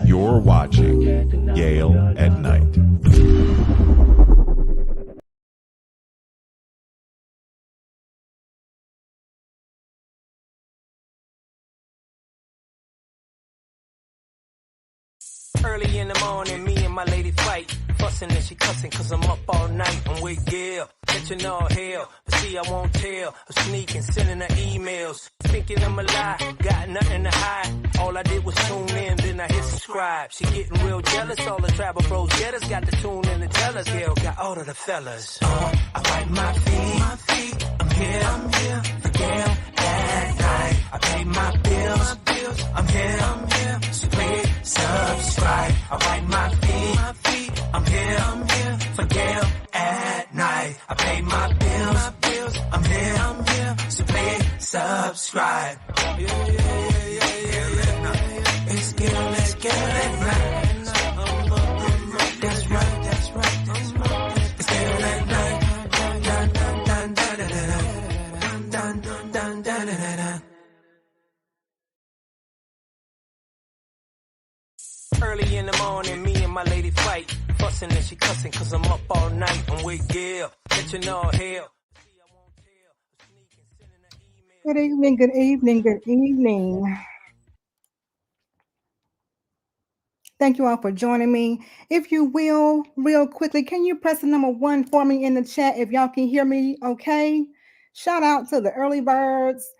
You're watching Yale at Night. Early in the morning, me and my lady fight. Fussing and she cussing cause I'm up all night. I'm with Gail, catching all hell. But see, I won't tell. I'm sneaking, sending her emails. Thinking I'm a lie, got nothing to hide. All I did was tune in, then I hit subscribe. She getting real jealous, all the travel bros get us. Got to tune in and tell us. Gail got all of the fellas. I wipe my feet. I'm here for Gail at night. I pay my bills. I'm here. So please subscribe. I wipe my feet. I'm here for Gail at night. I pay my bills. I'm here. So please subscribe. Yeah. It's Gail at night. That's right. It's Gail at night. Early in the morning, me and my lady fight. Fussing and she cussing cause I'm up all night. I'm with Gail, catching all hell. Good evening. Thank you all for joining me. If you will, real quickly, can you press the number 1 for me in the chat if y'all can hear me okay? Shout out to the early birds.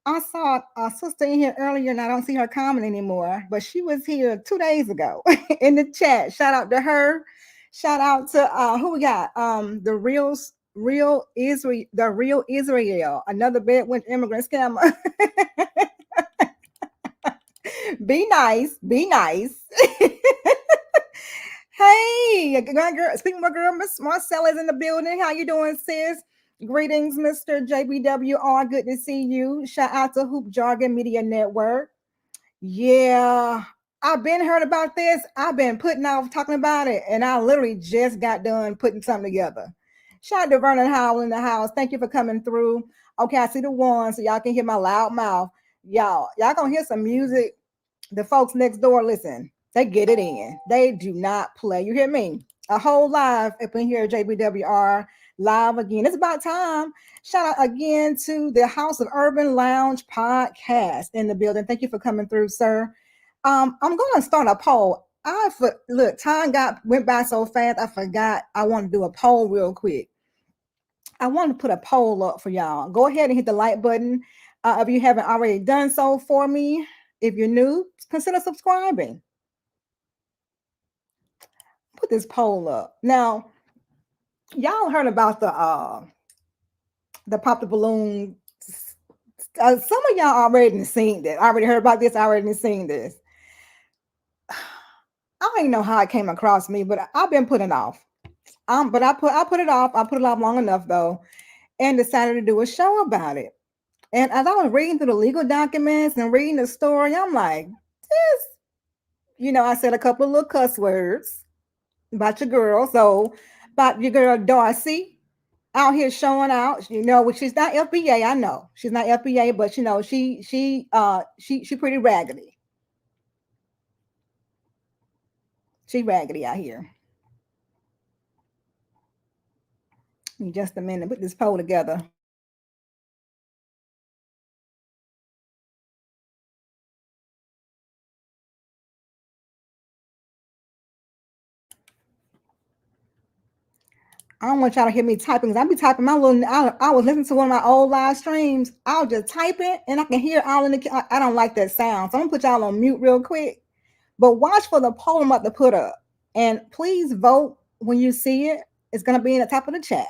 I saw a sister in here earlier and I don't see her comment anymore, but she was here 2 days ago in the chat. Shout out to her. Shout out to who we got? The real Israel, another bedwin immigrant scammer. Be nice. Hey, girl. Speaking of my girl, Miss Marcella's in the building. How you doing, sis? Greetings, Mr. JBWR. Good to see you. Shout out to Hoop Jargon Media Network. Yeah, I've been heard about this. I've been putting off talking about it, and I literally just got done putting something together. Shout out to Vernon Howell in the house. Thank you for coming through. Okay, I see the one, so y'all can hear my loud mouth. Y'all gonna hear some music. The folks next door, listen, they get it in. They do not play. You hear me? A whole live up in here, JBWR, live again. It's about time. Shout out again to the House of Urban Lounge podcast in the building. Thank you for coming through, sir. I'm going to start a poll. Look, time went by so fast, I forgot I want to do a poll real quick. I want to put a poll up for y'all. Go ahead and hit the like button if you haven't already done so for me. If you're new, consider subscribing. Put this poll up. Now, y'all heard about the pop the balloon. Some of y'all already seen this. I already heard about this. I already seen this. I don't even know how it came across me, but I've been putting it off. But I put it off. I put it off long enough though, and decided to do a show about it. And as I was reading through the legal documents and reading the story, I'm like, this. I said a couple of little cuss words about your girl. So about your girl Darcy out here showing out. Which she's not FBA. I know she's not FBA, but she pretty raggedy. She raggedy out here. In just a minute, put this poll together. I don't want y'all to hear me typing because I be typing my little. I was listening to one of my old live streams. I'll just type it and I can hear all in the. I don't like that sound, so I'm gonna put y'all on mute real quick. But watch for the poll I'm about to put up, and please vote when you see it. It's gonna be in the top of the chat.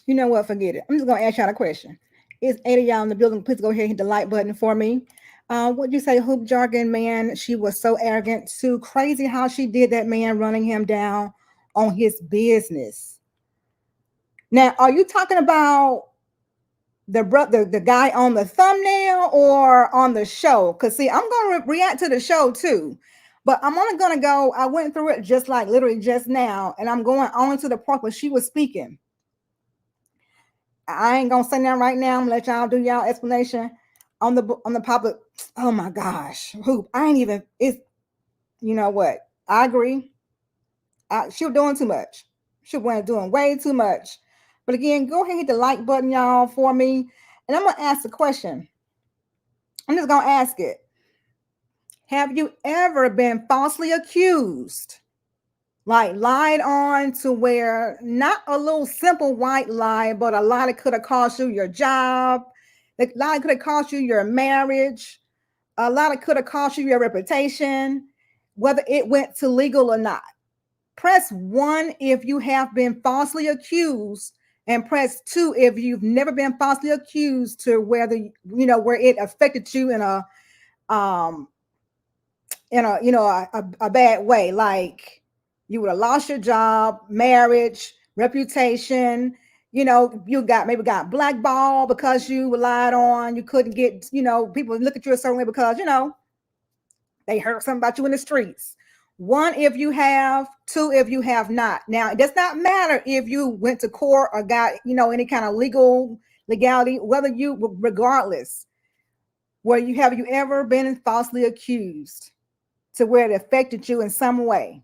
You know what? Forget it. I'm just gonna ask y'all a question. Is 8 of y'all in the building? Please go ahead and hit the like button for me. What'd you say, hoop jargon man? She was so arrogant, too crazy how she did that man, running him down on his business. Now, are you talking about the guy on the thumbnail or on the show? Because see, I'm gonna react to the show too, but I'm only gonna go. I went through it just like literally just now, and I'm going on to the part where she was speaking. I ain't gonna say that right now. I'm gonna let y'all do y'all explanation on the public. Oh my gosh, hoop! I ain't even. It's you know what? I agree. She was doing too much. She was doing way too much. But again, go ahead and hit the like button, y'all, for me. And I'm gonna ask the question. I'm just gonna ask it. Have you ever been falsely accused? Like lied on to where not a little simple white lie, but a lie that could have cost you your job, a lie that could have cost you your marriage, a lie that could have cost you your reputation, whether it went to legal or not. Press 1 if you have been falsely accused, and press 2 if you've never been falsely accused to whether where it affected you in a a bad way, like you would have lost your job, marriage, reputation. You got blackballed because you relied on. You couldn't get people look at you a certain way because they heard something about you in the streets. 1 if you have, 2 if you have not. Now it does not matter if you went to court or got any kind of legality, whether regardless, where have you ever been falsely accused to where it affected you in some way?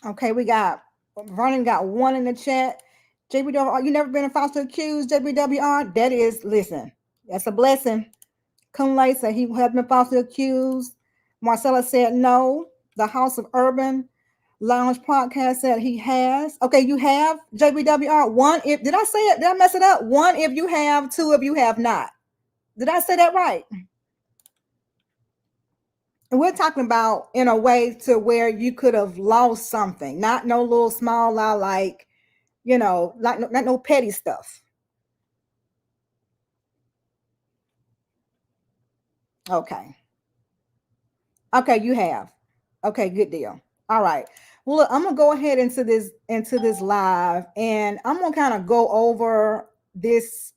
Okay, we got Vernon got 1 in the chat. JBWR, you never been falsely accused, JBWR? That is, listen, that's a blessing. Kunle said he had been falsely accused. Marcella said no. The House of Urban Lounge podcast said he has. Okay, you have, JBWR. 1 if, did I say it? Did I mess it up? 1 if you have, 2 if you have not. Did I say that right? And we're talking about in a way to where you could have lost something, not no little small lie, like, like not no petty stuff. Okay. Okay, you have. Okay, good deal. All right. Well, look, I'm gonna go ahead into this live, and I'm gonna kind of go over this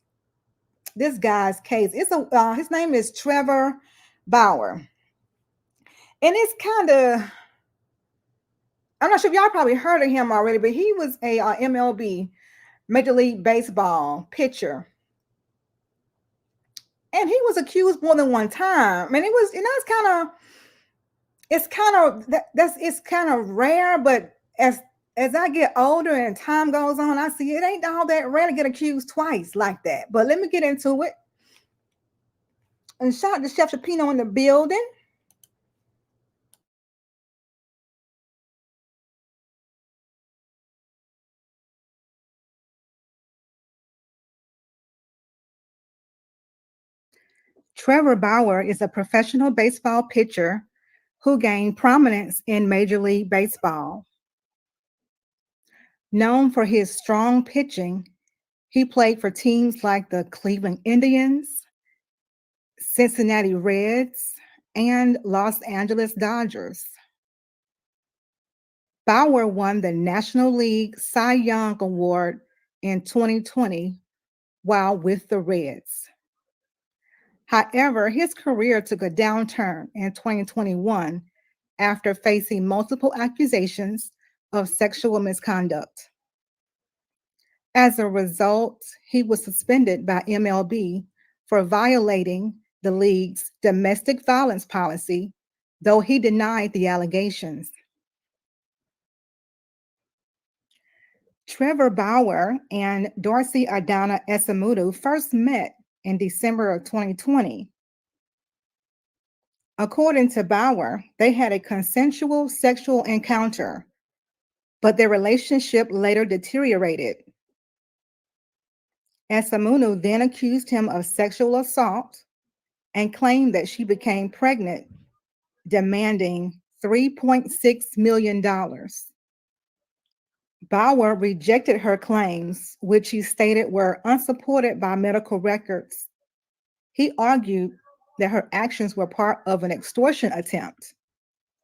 guy's case. It's his name is Trevor Bauer, and it's kind of, I'm not sure if y'all probably heard of him already, but he was a MLB, Major League Baseball pitcher, and he was accused more than one time. And it was, it's kind of rare, but as I get older and time goes on, I see it ain't all that rare to get accused twice like that. But let me get into it. And shout out to Chef Shapino in the building. Trevor Bauer is a professional baseball pitcher who gained prominence in Major League Baseball. Known for his strong pitching, he played for teams like the Cleveland Indians, Cincinnati Reds, and Los Angeles Dodgers. Bauer won the National League Cy Young Award in 2020 while with the Reds. However, his career took a downturn in 2021 after facing multiple accusations of sexual misconduct. As a result, he was suspended by MLB for violating the league's domestic violence policy, though he denied the allegations. Trevor Bauer and Darcy Adanna Esemonu first met in December of 2020. According to Bauer, they had a consensual sexual encounter, but their relationship later deteriorated. Esemonu then accused him of sexual assault and claimed that she became pregnant, demanding $3.6 million. Bauer rejected her claims, which he stated were unsupported by medical records. He argued that her actions were part of an extortion attempt,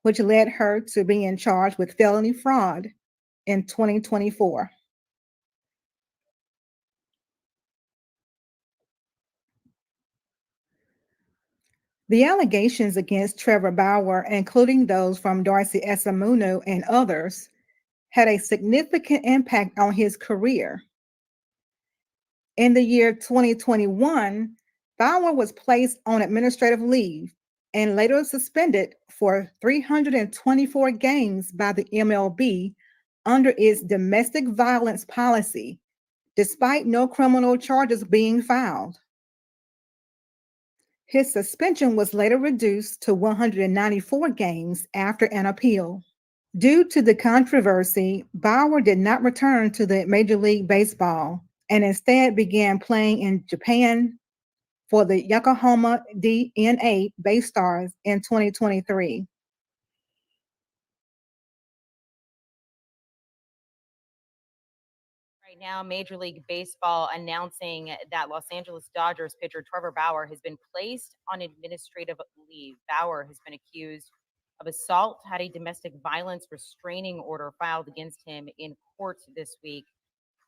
which led her to being charged with felony fraud in 2024. The allegations against Trevor Bauer, including those from Darcy Esemonu and others, had a significant impact on his career. In the year 2021, Bauer was placed on administrative leave and later suspended for 324 games by the MLB under its domestic violence policy, despite no criminal charges being filed. His suspension was later reduced to 194 games after an appeal. Due to the controversy, Bauer did not return to the Major League Baseball and instead began playing in Japan for the Yokohama DNA Bay Stars in 2023. Right now, Major League Baseball announcing that Los Angeles Dodgers pitcher Trevor Bauer has been placed on administrative leave. Bauer has been accused of assault, had a domestic violence restraining order filed against him in court this week.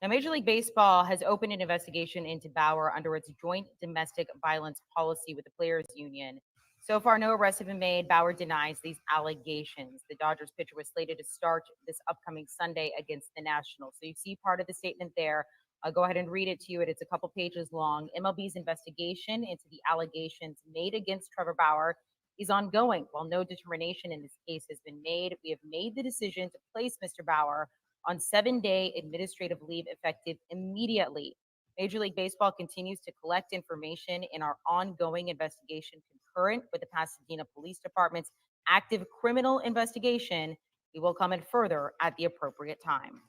Now, Major League Baseball has opened an investigation into Bauer under its joint domestic violence policy with the Players Union. So far, no arrests have been made. Bauer denies these allegations. The Dodgers pitcher was slated to start this upcoming Sunday against the Nationals. So you see part of the statement there. I'll go ahead and read it to you. It's a couple pages long. MLB's investigation into the allegations made against Trevor Bauer is ongoing. While no determination in this case has been made, we have made the decision to place Mr. Bauer on 7-day administrative leave effective immediately. Major League Baseball continues to collect information in our ongoing investigation concurrent with the Pasadena Police Department's active criminal investigation. We will comment further at the appropriate time.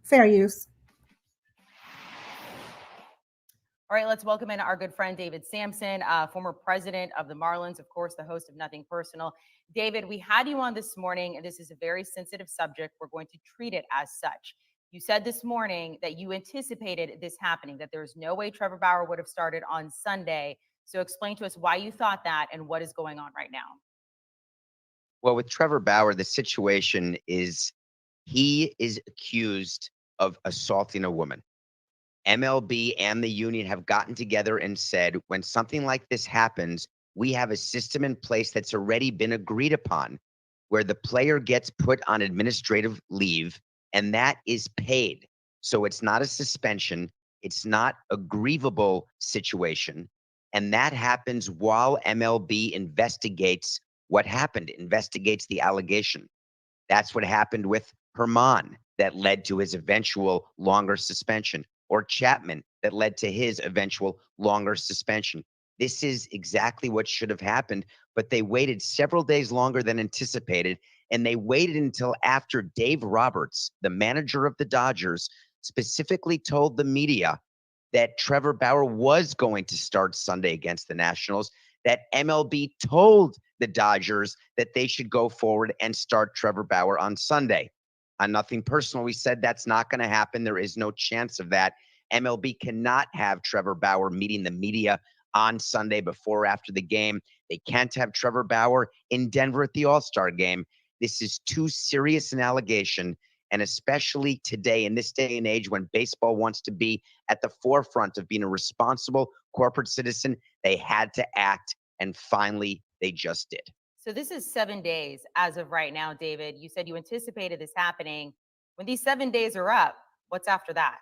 Fair use. All right, let's welcome in our good friend, David Sampson, former president of the Marlins, of course, the host of Nothing Personal. David, we had you on this morning, and this is a very sensitive subject. We're going to treat it as such. You said this morning that you anticipated this happening, that there's no way Trevor Bauer would have started on Sunday. So explain to us why you thought that and what is going on right now. Well, with Trevor Bauer, the situation is he is accused of assaulting a woman. MLB and the union have gotten together and said, when something like this happens, we have a system in place that's already been agreed upon where the player gets put on administrative leave and that is paid. So it's not a suspension. It's not a grievable situation. And that happens while MLB investigates what happened, investigates the allegation. That's what happened with Herman that led to his eventual longer suspension, or Chapman that led to his eventual longer suspension. This is exactly what should have happened, but they waited several days longer than anticipated, and they waited until after Dave Roberts, the manager of the Dodgers, specifically told the media that Trevor Bauer was going to start Sunday against the Nationals, that MLB told the Dodgers that they should go forward and start Trevor Bauer on Sunday. On Nothing Personal, we said that's not going to happen. There is no chance of that. MLB cannot have Trevor Bauer meeting the media on Sunday before or after the game. They can't have Trevor Bauer in Denver at the All-Star game. This is too serious an allegation, and especially today, in this day and age when baseball wants to be at the forefront of being a responsible corporate citizen, they had to act, and finally, they just did. So this is 7 days as of right now, David. You said you anticipated this happening. When these 7 days are up, what's after that?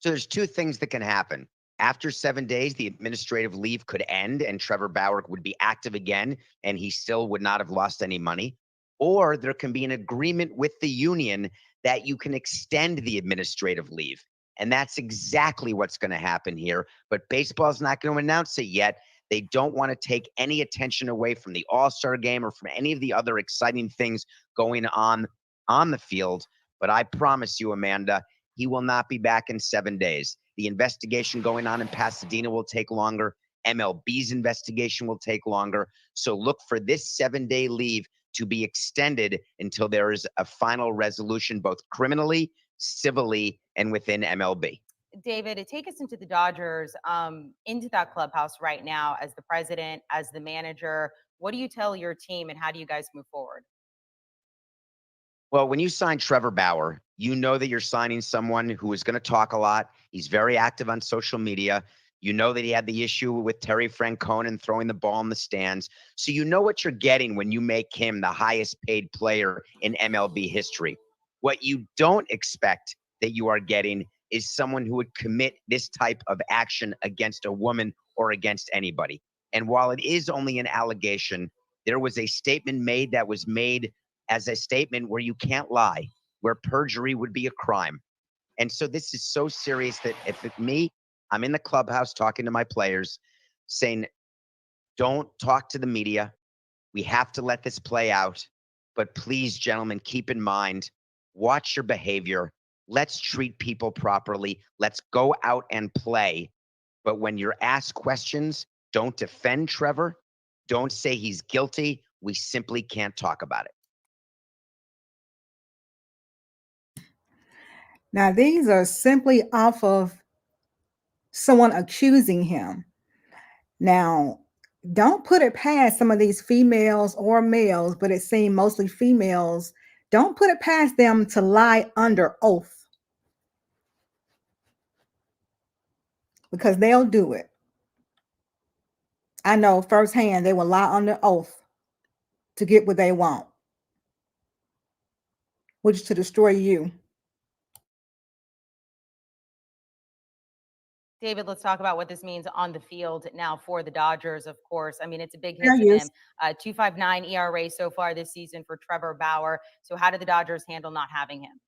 So there's two things that can happen. After 7 days, the administrative leave could end and Trevor Bauer would be active again and he still would not have lost any money. Or there can be an agreement with the union that you can extend the administrative leave. And that's exactly what's going to happen here. But baseball's not going to announce it yet. They don't want to take any attention away from the All-Star game or from any of the other exciting things going on the field. But I promise you, Amanda, he will not be back in 7 days. The investigation going on in Pasadena will take longer. MLB's investigation will take longer. So look for this 7-day leave to be extended until there is a final resolution, both criminally, civilly, and within MLB. David, take us into the Dodgers, into that clubhouse right now as the president, as the manager. What do you tell your team, and how do you guys move forward? Well, when you sign Trevor Bauer, you know that you're signing someone who is going to talk a lot. He's very active on social media. You know that he had the issue with Terry Francona and throwing the ball in the stands. So you know what you're getting when you make him the highest paid player in MLB history. What you don't expect that you are getting is someone who would commit this type of action against a woman or against anybody. And while it is only an allegation, there was a statement made that was made as a statement where you can't lie, where perjury would be a crime. And so this is so serious that if it's me, I'm in the clubhouse talking to my players saying, don't talk to the media. We have to let this play out. But please, gentlemen, keep in mind, watch your behavior. Let's treat people properly. Let's go out and play. But when you're asked questions, don't defend Trevor. Don't say he's guilty. We simply can't talk about it. Now, these are simply off of someone accusing him. Now, don't put it past some of these females or males, but it seems mostly females. Don't put it past them to lie under oath, because they'll do it. I know firsthand they will lie under oath to get what they want, which is to destroy you. David, let's talk about what this means on the field now for the Dodgers, of course. I mean, it's a big hit Yeah, for yes. them. 2.59 ERA so far this season for Trevor Bauer. So how do the Dodgers handle not having him?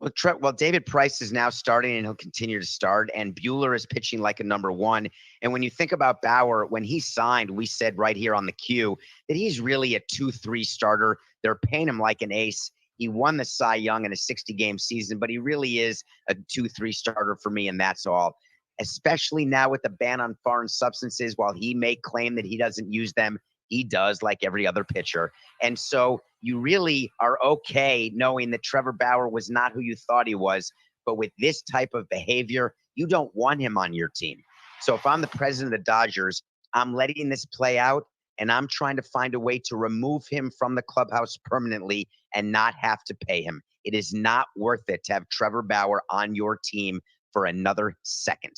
Well, David Price is now starting, and he'll continue to start. And Buehler is pitching like a number one. And when you think about Bauer, when he signed, we said right here on the queue that he's really a 2-3 starter. They're paying him like an ace. He won the Cy Young in a 60-game season, but he really is a 2-3 starter for me, and that's all. Especially now with the ban on foreign substances, while he may claim that he doesn't use them, he does, like every other pitcher. And so you really are okay knowing that Trevor Bauer was not who you thought he was. But with this type of behavior, you don't want him on your team. So if I'm the president of the Dodgers, I'm letting this play out, and I'm trying to find a way to remove him from the clubhouse permanently and not have to pay him. It is not worth it to have Trevor Bauer on your team for another second.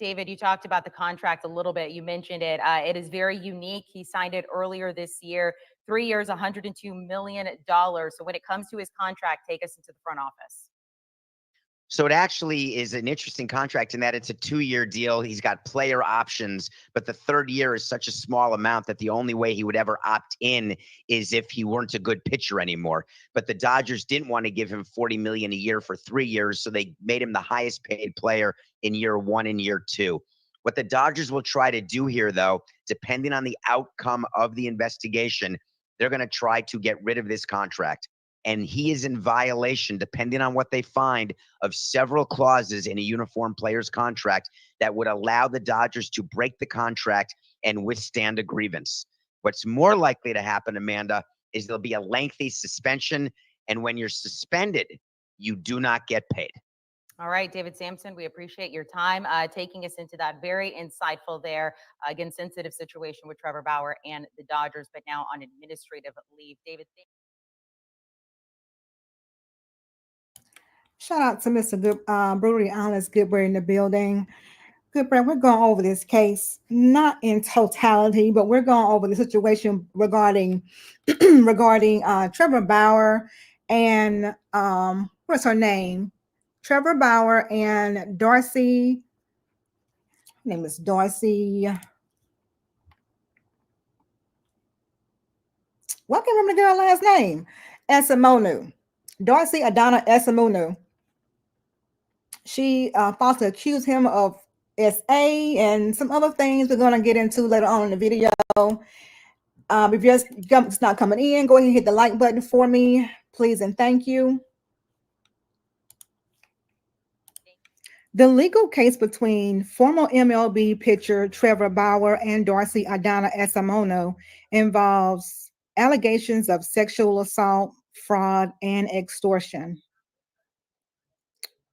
David, you talked about the contract a little bit. You mentioned it. It is very unique. He signed it earlier this year, 3 years, $102 million. So when it comes to his contract, take us into the front office. So it actually is an interesting contract in that it's a 2-year deal. He's got player options, but the third year is such a small amount that the only way he would ever opt in is if he weren't a good pitcher anymore. But the Dodgers didn't want to give him $40 million a year for 3 years, so they made him the highest paid player in year 1 and year 2. What the Dodgers will try to do here, though, depending on the outcome of the investigation, they're going to try to get rid of this contract. And he is in violation, depending on what they find, of several clauses in a uniform player's contract that would allow the Dodgers to break the contract and withstand a grievance. What's more likely to happen, Amanda, is there'll be a lengthy suspension. And when you're suspended, you do not get paid. All right, David Samson, we appreciate your time taking us into that. Very insightful there. Again, sensitive situation with Trevor Bauer and the Dodgers, but now on administrative leave. David, thank you. Shout out to Mr. Good, Brutally Honest Goodberry in the building. Goodberry, we're going over this case, not in totality, but we're going over the situation regarding Trevor Bauer and what's her name? Trevor Bauer and Darcy. Her name is Darcy. Well, I can't remember the girl's last name. Esemonu. Darcy Adanna Esemonu. She falsely accused him of SA and some other things we're going to get into later on in the video. If you're just not coming in, go ahead and hit the like button for me, please, and thank you. The legal case between former MLB pitcher Trevor Bauer and Darcy Adanna Esemonu involves allegations of sexual assault, fraud, and extortion.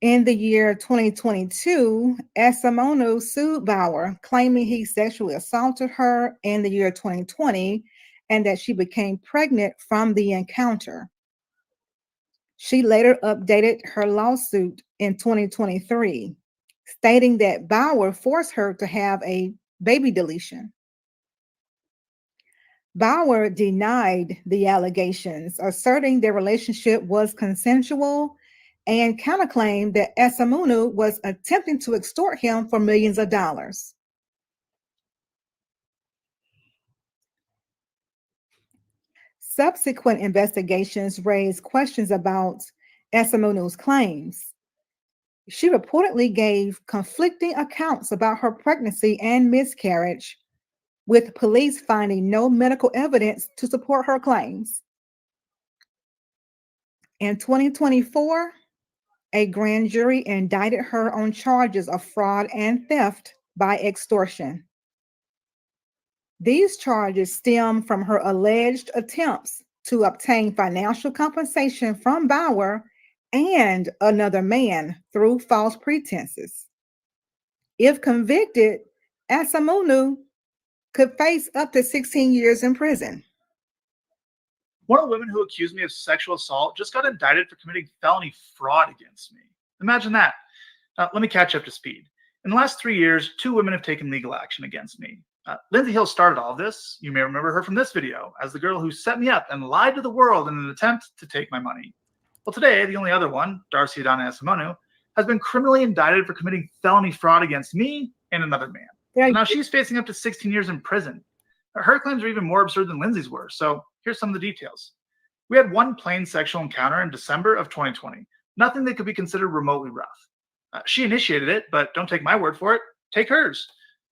In the year 2022, Esemonu sued Bauer, claiming he sexually assaulted her in the year 2020 and that she became pregnant from the encounter. She later updated her lawsuit in 2023, stating that Bauer forced her to have a baby deletion. Bauer denied the allegations, asserting their relationship was consensual and counterclaimed that Esemonu was attempting to extort him for millions of dollars. Subsequent investigations raised questions about Esemonu's claims. She reportedly gave conflicting accounts about her pregnancy and miscarriage, with police finding no medical evidence to support her claims. In 2024, a grand jury indicted her on charges of fraud and theft by extortion. These charges stem from her alleged attempts to obtain financial compensation from Bauer and another man through false pretenses. If convicted, Esemonu could face up to 16 years in prison. One of the women who accused me of sexual assault just got indicted for committing felony fraud against me. Imagine that. Let me catch up to speed. In the last 3 years, 2 women have taken legal action against me. Lindsay Hill started all of this. You may remember her from this video as the girl who set me up and lied to the world in an attempt to take my money. Well, today, the only other one, Darcy Adanna Esemonu, has been criminally indicted for committing felony fraud against me and another man. Now she's facing up to 16 years in prison. Her claims are even more absurd than Lindsay's were, so here's some of the details. We had one plain sexual encounter in December of 2020, nothing that could be considered remotely rough. She initiated it, but don't take my word for it, take hers.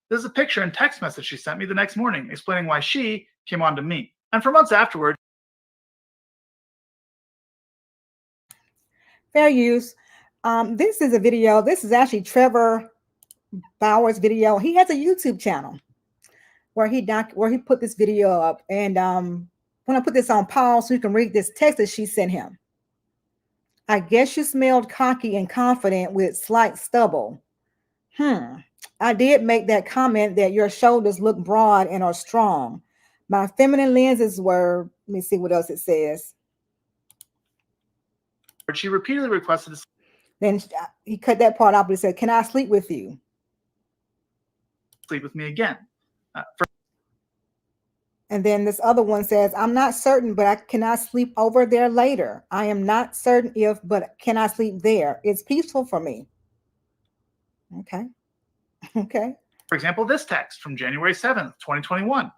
This is a picture and text message she sent me the next morning explaining why she came on to me. And for months afterwards. Fair use. This is a video. This is actually Trevor Bauer's video. He has a YouTube channel where he put this video up. And when I put this on pause so you can read this text that she sent him. I guess you smelled cocky and confident with slight stubble. I did make that comment that your shoulders look broad and are strong. My feminine lenses were, let me see what else it says. She repeatedly requested to Then he cut that part off, but he said, "Can I sleep with you?" Sleep with me again. And then this other one says, "I'm not certain, but can I sleep over there later? I am not certain if, but can I sleep there? It's peaceful for me." Okay. Okay. For example, this text from January 7th, 2021.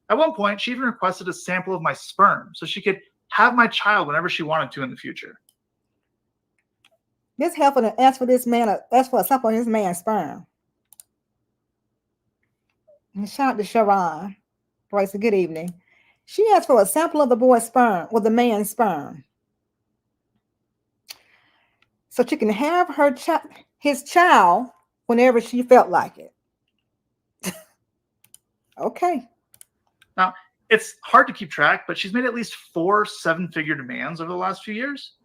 At one point, she even requested a sample of my sperm so she could have my child whenever she wanted to in the future. This helping to ask for this man, ask for a sample of his man's sperm. And shout out to Sharon. Bryce, good evening. She asked for a sample of the boy's sperm, or the man's sperm, so she can have his child whenever she felt like it. Okay. Now, it's hard to keep track, but she's made at least 4 7-figure demands over the last few years.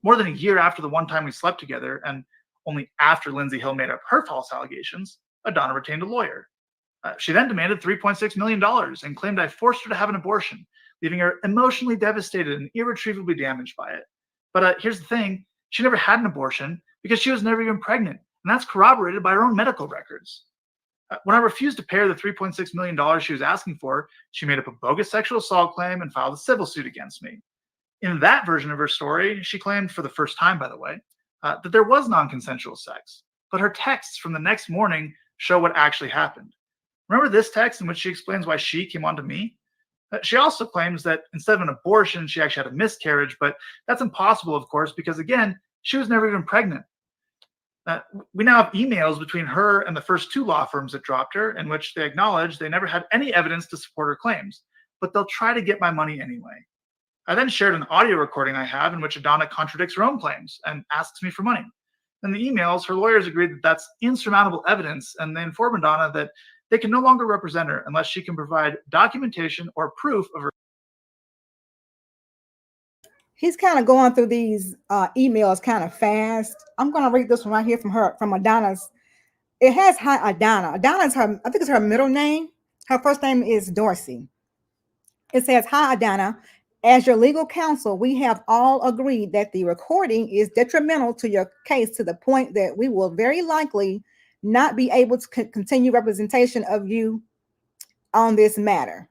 More than a year after the one time we slept together, and only after Lindsay Hill made up her false allegations, Adanna retained a lawyer. She then demanded $3.6 million and claimed I forced her to have an abortion, leaving her emotionally devastated and irretrievably damaged by it. But here's the thing. She never had an abortion because she was never even pregnant, and that's corroborated by her own medical records. When I refused to pay her the $3.6 million she was asking for, she made up a bogus sexual assault claim and filed a civil suit against me. In that version of her story, she claimed, for the first time, by the way, that there was non-consensual sex. But her texts from the next morning show what actually happened. Remember this text in which she explains why she came on to me? She also claims that instead of an abortion, she actually had a miscarriage, but that's impossible, of course, because, again, she was never even pregnant. We now have emails between her and the first 2 law firms that dropped her, in which they acknowledge they never had any evidence to support her claims, but they'll try to get my money anyway. I then shared an audio recording I have in which Adanna contradicts her own claims and asks me for money. In the emails, her lawyers agreed that that's insurmountable evidence, and they inform Adanna that they can no longer represent her unless she can provide documentation or proof of her. he's kind of going through these emails kind of fast. I'm going to read this one right here from her, from Adanna's. It has hi Adanna. Adanna's her, I think it's her middle name. Her first name is Darcy. It says, "Hi Adanna, as your legal counsel, we have all agreed that the recording is detrimental to your case to the point that we will very likely not be able to continue representation of you on this matter.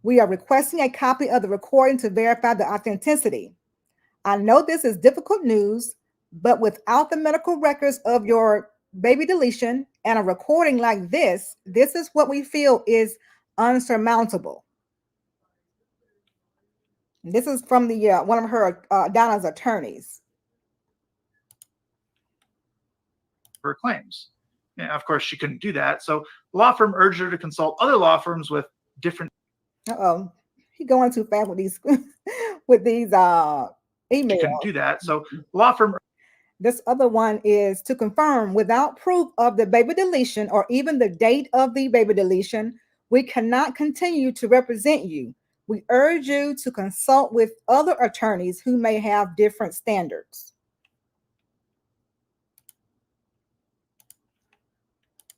We are requesting a copy of the recording to verify the authenticity. I know this is difficult news, but without the medical records of your baby deletion and a recording like this is what we feel is unsurmountable." This is from the one of her Donna's attorneys. Her claims. And of course, she couldn't do that. So the law firm urged her to consult other law firms with different. Uh-oh, he going too fast with these with these emails. She couldn't do that. So the law firm. This other one is to confirm without proof of the baby deletion or even the date of the baby deletion, we cannot continue to represent you. We urge you to consult with other attorneys who may have different standards.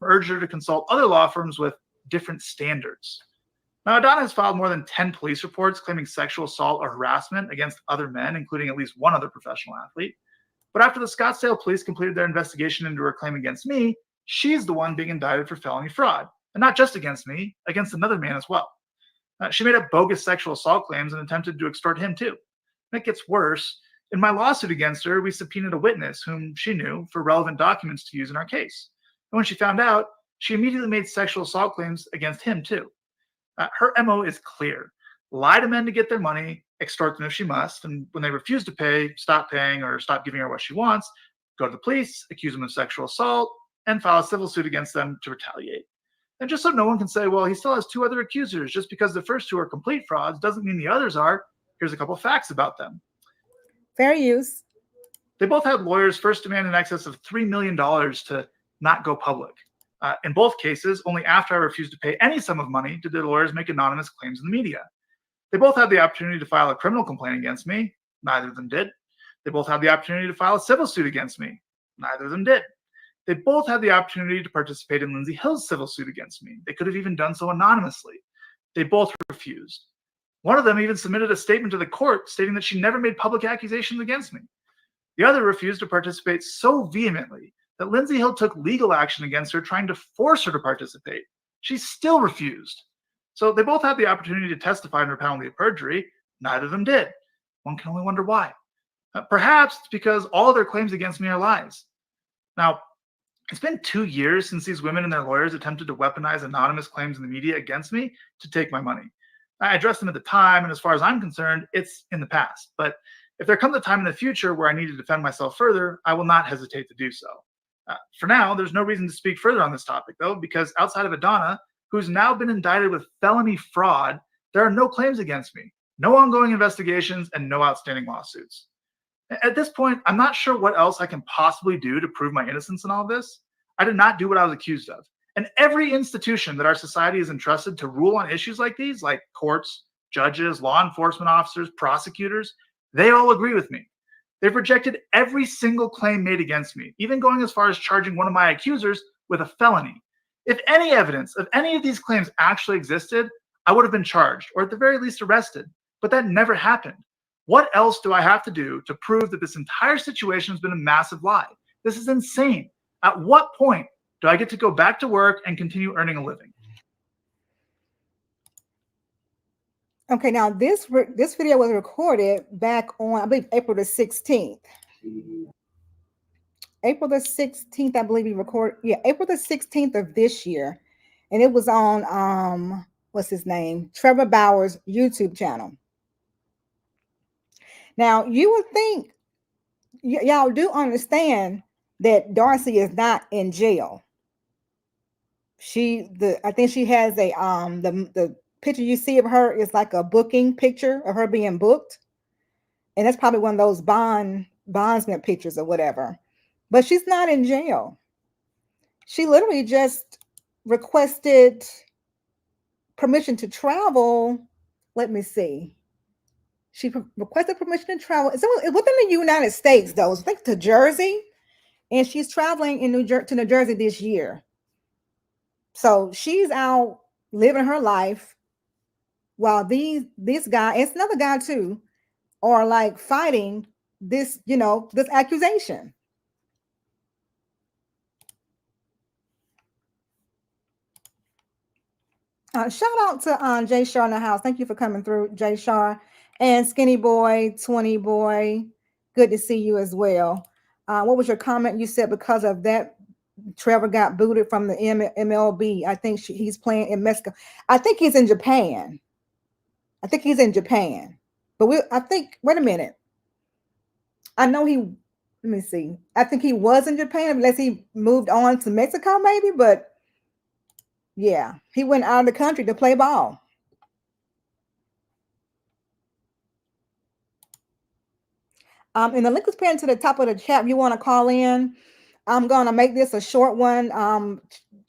Urge her to consult other law firms with different standards. Now, Adanna has filed more than 10 police reports claiming sexual assault or harassment against other men, including at least one other professional athlete. But after the Scottsdale police completed their investigation into her claim against me, she's the one being indicted for felony fraud. And not just against me, against another man as well. She made up bogus sexual assault claims and attempted to extort him too. And it gets worse. In my lawsuit against her, we subpoenaed a witness whom she knew for relevant documents to use in our case. And when she found out, she immediately made sexual assault claims against him too. Her MO is clear. Lie to men to get their money, extort them if she must, and when they refuse to pay, stop paying or stop giving her what she wants, go to the police, accuse them of sexual assault, and file a civil suit against them to retaliate. And just so no one can say, well, he still has two other accusers, just because the first two are complete frauds doesn't mean the others are. Here's a couple facts about them. Fair use. They both had lawyers first demand in excess of $3 million to not go public. In both cases, only after I refused to pay any sum of money did their lawyers make anonymous claims in the media. They both had the opportunity to file a criminal complaint against me. Neither of them did. They both had the opportunity to file a civil suit against me. Neither of them did. They both had the opportunity to participate in Lindsay Hill's civil suit against me. They could have even done so anonymously. They both refused. One of them even submitted a statement to the court stating that she never made public accusations against me. The other refused to participate so vehemently that Lindsay Hill took legal action against her, trying to force her to participate. She still refused. So they both had the opportunity to testify under penalty of perjury. Neither of them did. One can only wonder why. Perhaps it's because all of their claims against me are lies. Now, it's been 2 years since these women and their lawyers attempted to weaponize anonymous claims in the media against me to take my money. I addressed them at the time, and as far as I'm concerned, it's in the past. But if there comes a time in the future where I need to defend myself further, I will not hesitate to do so. For now, there's no reason to speak further on this topic, though, because outside of Adanna, who's now been indicted with felony fraud, there are no claims against me, no ongoing investigations, and no outstanding lawsuits. At this point, I'm not sure what else I can possibly do to prove my innocence in all of this. I did not do what I was accused of. And every institution that our society is entrusted to rule on issues like these, like courts, judges, law enforcement officers, prosecutors, they all agree with me. They've rejected every single claim made against me, even going as far as charging one of my accusers with a felony. If any evidence of any of these claims actually existed, I would have been charged, or at the very least arrested. But that never happened. What else do I have to do to prove that this entire situation has been a massive lie? This is insane. At what point do I get to go back to work and continue earning a living? Okay, now this video was recorded back on, I believe, April the 16th. April the 16th, I believe he recorded. Yeah, April the 16th of this year. And it was on, what's his name? Trevor Bauer's YouTube channel. Now, you would think, y'all do understand that Darcy is not in jail. I think she has a, the picture you see of her is like a booking picture of her being booked. And that's probably one of those bondsman pictures or whatever. But she's not in jail. She literally just requested permission to travel. Let me see. She requested permission to travel. So it's within the United States, though. I think to Jersey, and she's traveling in to New Jersey this year. So she's out living her life while this guy, it's another guy too, are like fighting this, this accusation. Shout out to Jay Shar in the house. Thank you for coming through, Jay Shar. And Skinny Boy, 20 Boy, good to see you as well. What was your comment? You said because of that, Trevor got booted from the MLB. I think he's playing in Mexico. I think he's in Japan. But wait a minute. I know let me see. I think he was in Japan unless he moved on to Mexico maybe, but yeah, he went out of the country to play ball. And the link is pinned to the top of the chat. If you want to call in, I'm going to make this a short one,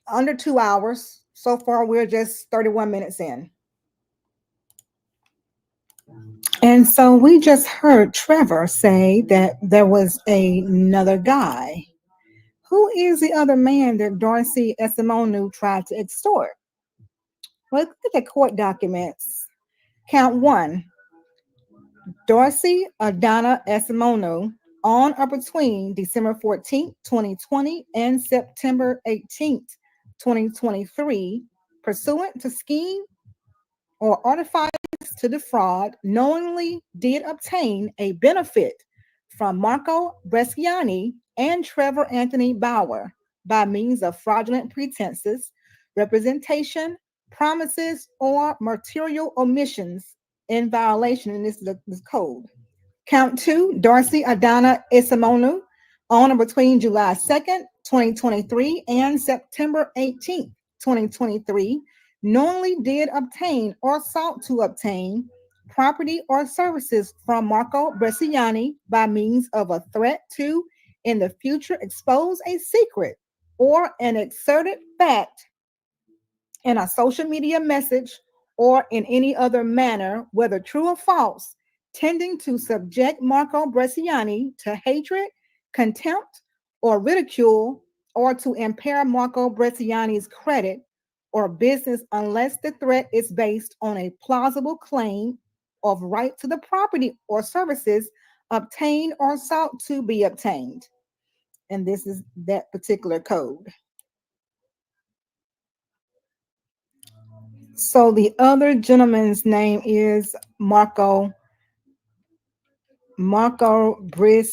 under 2 hours. So far, we're just 31 minutes in. And so we just heard Trevor say that there was another guy. Who is the other man that Darcy Esemonu tried to extort? Well, look at the court documents. Count 1. Darcy Adanna Esemonu on or between December 14th, 2020 and September 18th, 2023, pursuant to scheme or artifice to defraud, knowingly did obtain a benefit from Marco Bresciani and Trevor Anthony Bauer by means of fraudulent pretenses, representation, promises, or material omissions in violation, and this is the code. Count 2, Darcy Adanna Esemonu on or between July 2nd, 2023 and September 18th, 2023, knowingly did obtain or sought to obtain property or services from Marco Bresciani by means of a threat to, in the future, expose a secret or an asserted fact in a social media message or in any other manner, whether true or false, tending to subject Marco Bresciani to hatred, contempt, or ridicule, or to impair Marco Bresciani's credit or business unless the threat is based on a plausible claim of right to the property or services obtained or sought to be obtained. And this is that particular code. So the other gentleman's name is Marco Bresciani.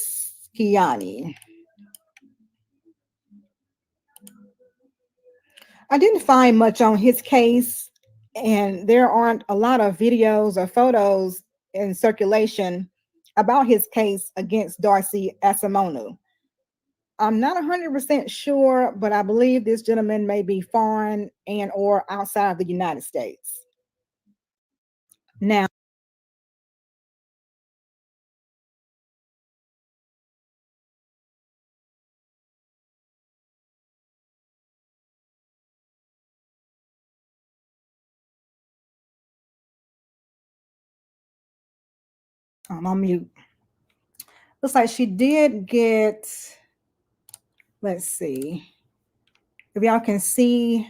I didn't find much on his case, and there aren't a lot of videos or photos in circulation about his case against Darcy Esemonu. I'm not 100% sure, but I believe this gentleman may be foreign and or outside of the United States. Now, I'm on mute. Looks like she did get, let's see if y'all can see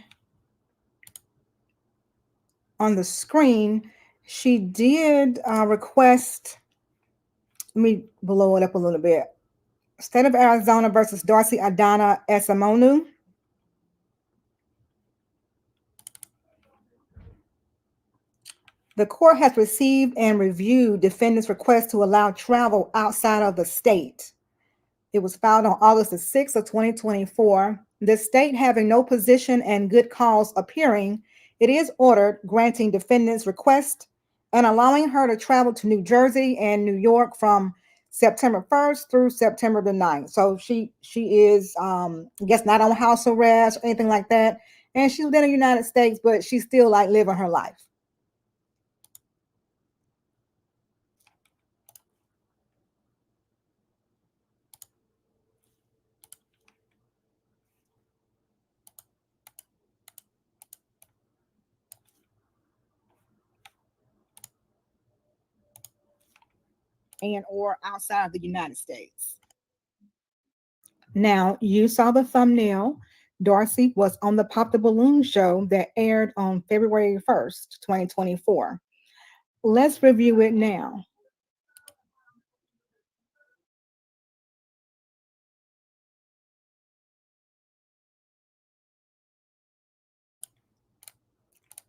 on the screen, she did request, let me blow it up a little bit. State of Arizona versus Darcy Adanna Esemonu. The court has received and reviewed defendant's request to allow travel outside of the state. It was filed on August the 6th of 2024. The state having no position and good cause appearing, it is ordered granting defendant's request and allowing her to travel to New Jersey and New York from September 1st through September the 9th. So she is, I guess, not on house arrest or anything like that. And she's within the United States, but she's still like living her life. and or outside of the United States. Now, you saw the thumbnail. Darcy was on the Pop the Balloon show that aired on February 1st, 2024. Let's review it now.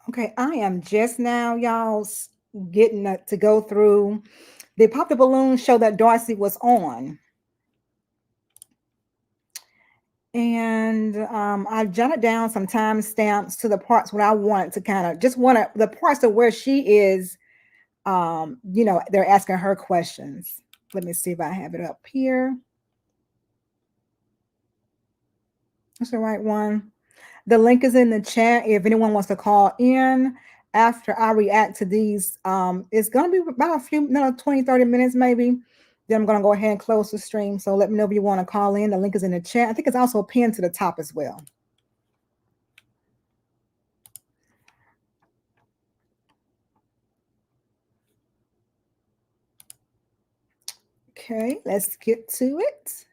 Okay, I am just now, y'all, getting to go through the Pop the Balloon show that Darcy was on. And I jotted down some timestamps to the parts where I want to kind of the parts of where she is, they're asking her questions. Let me see if I have it up here. That's the right one. The link is in the chat if anyone wants to call in after I react to these. It's going to be about 20, 30 minutes maybe. Then I'm going to go ahead and close the stream. So let me know if you want to call in. The link is in the chat. I think it's also pinned to the top as well. Okay, let's get to it.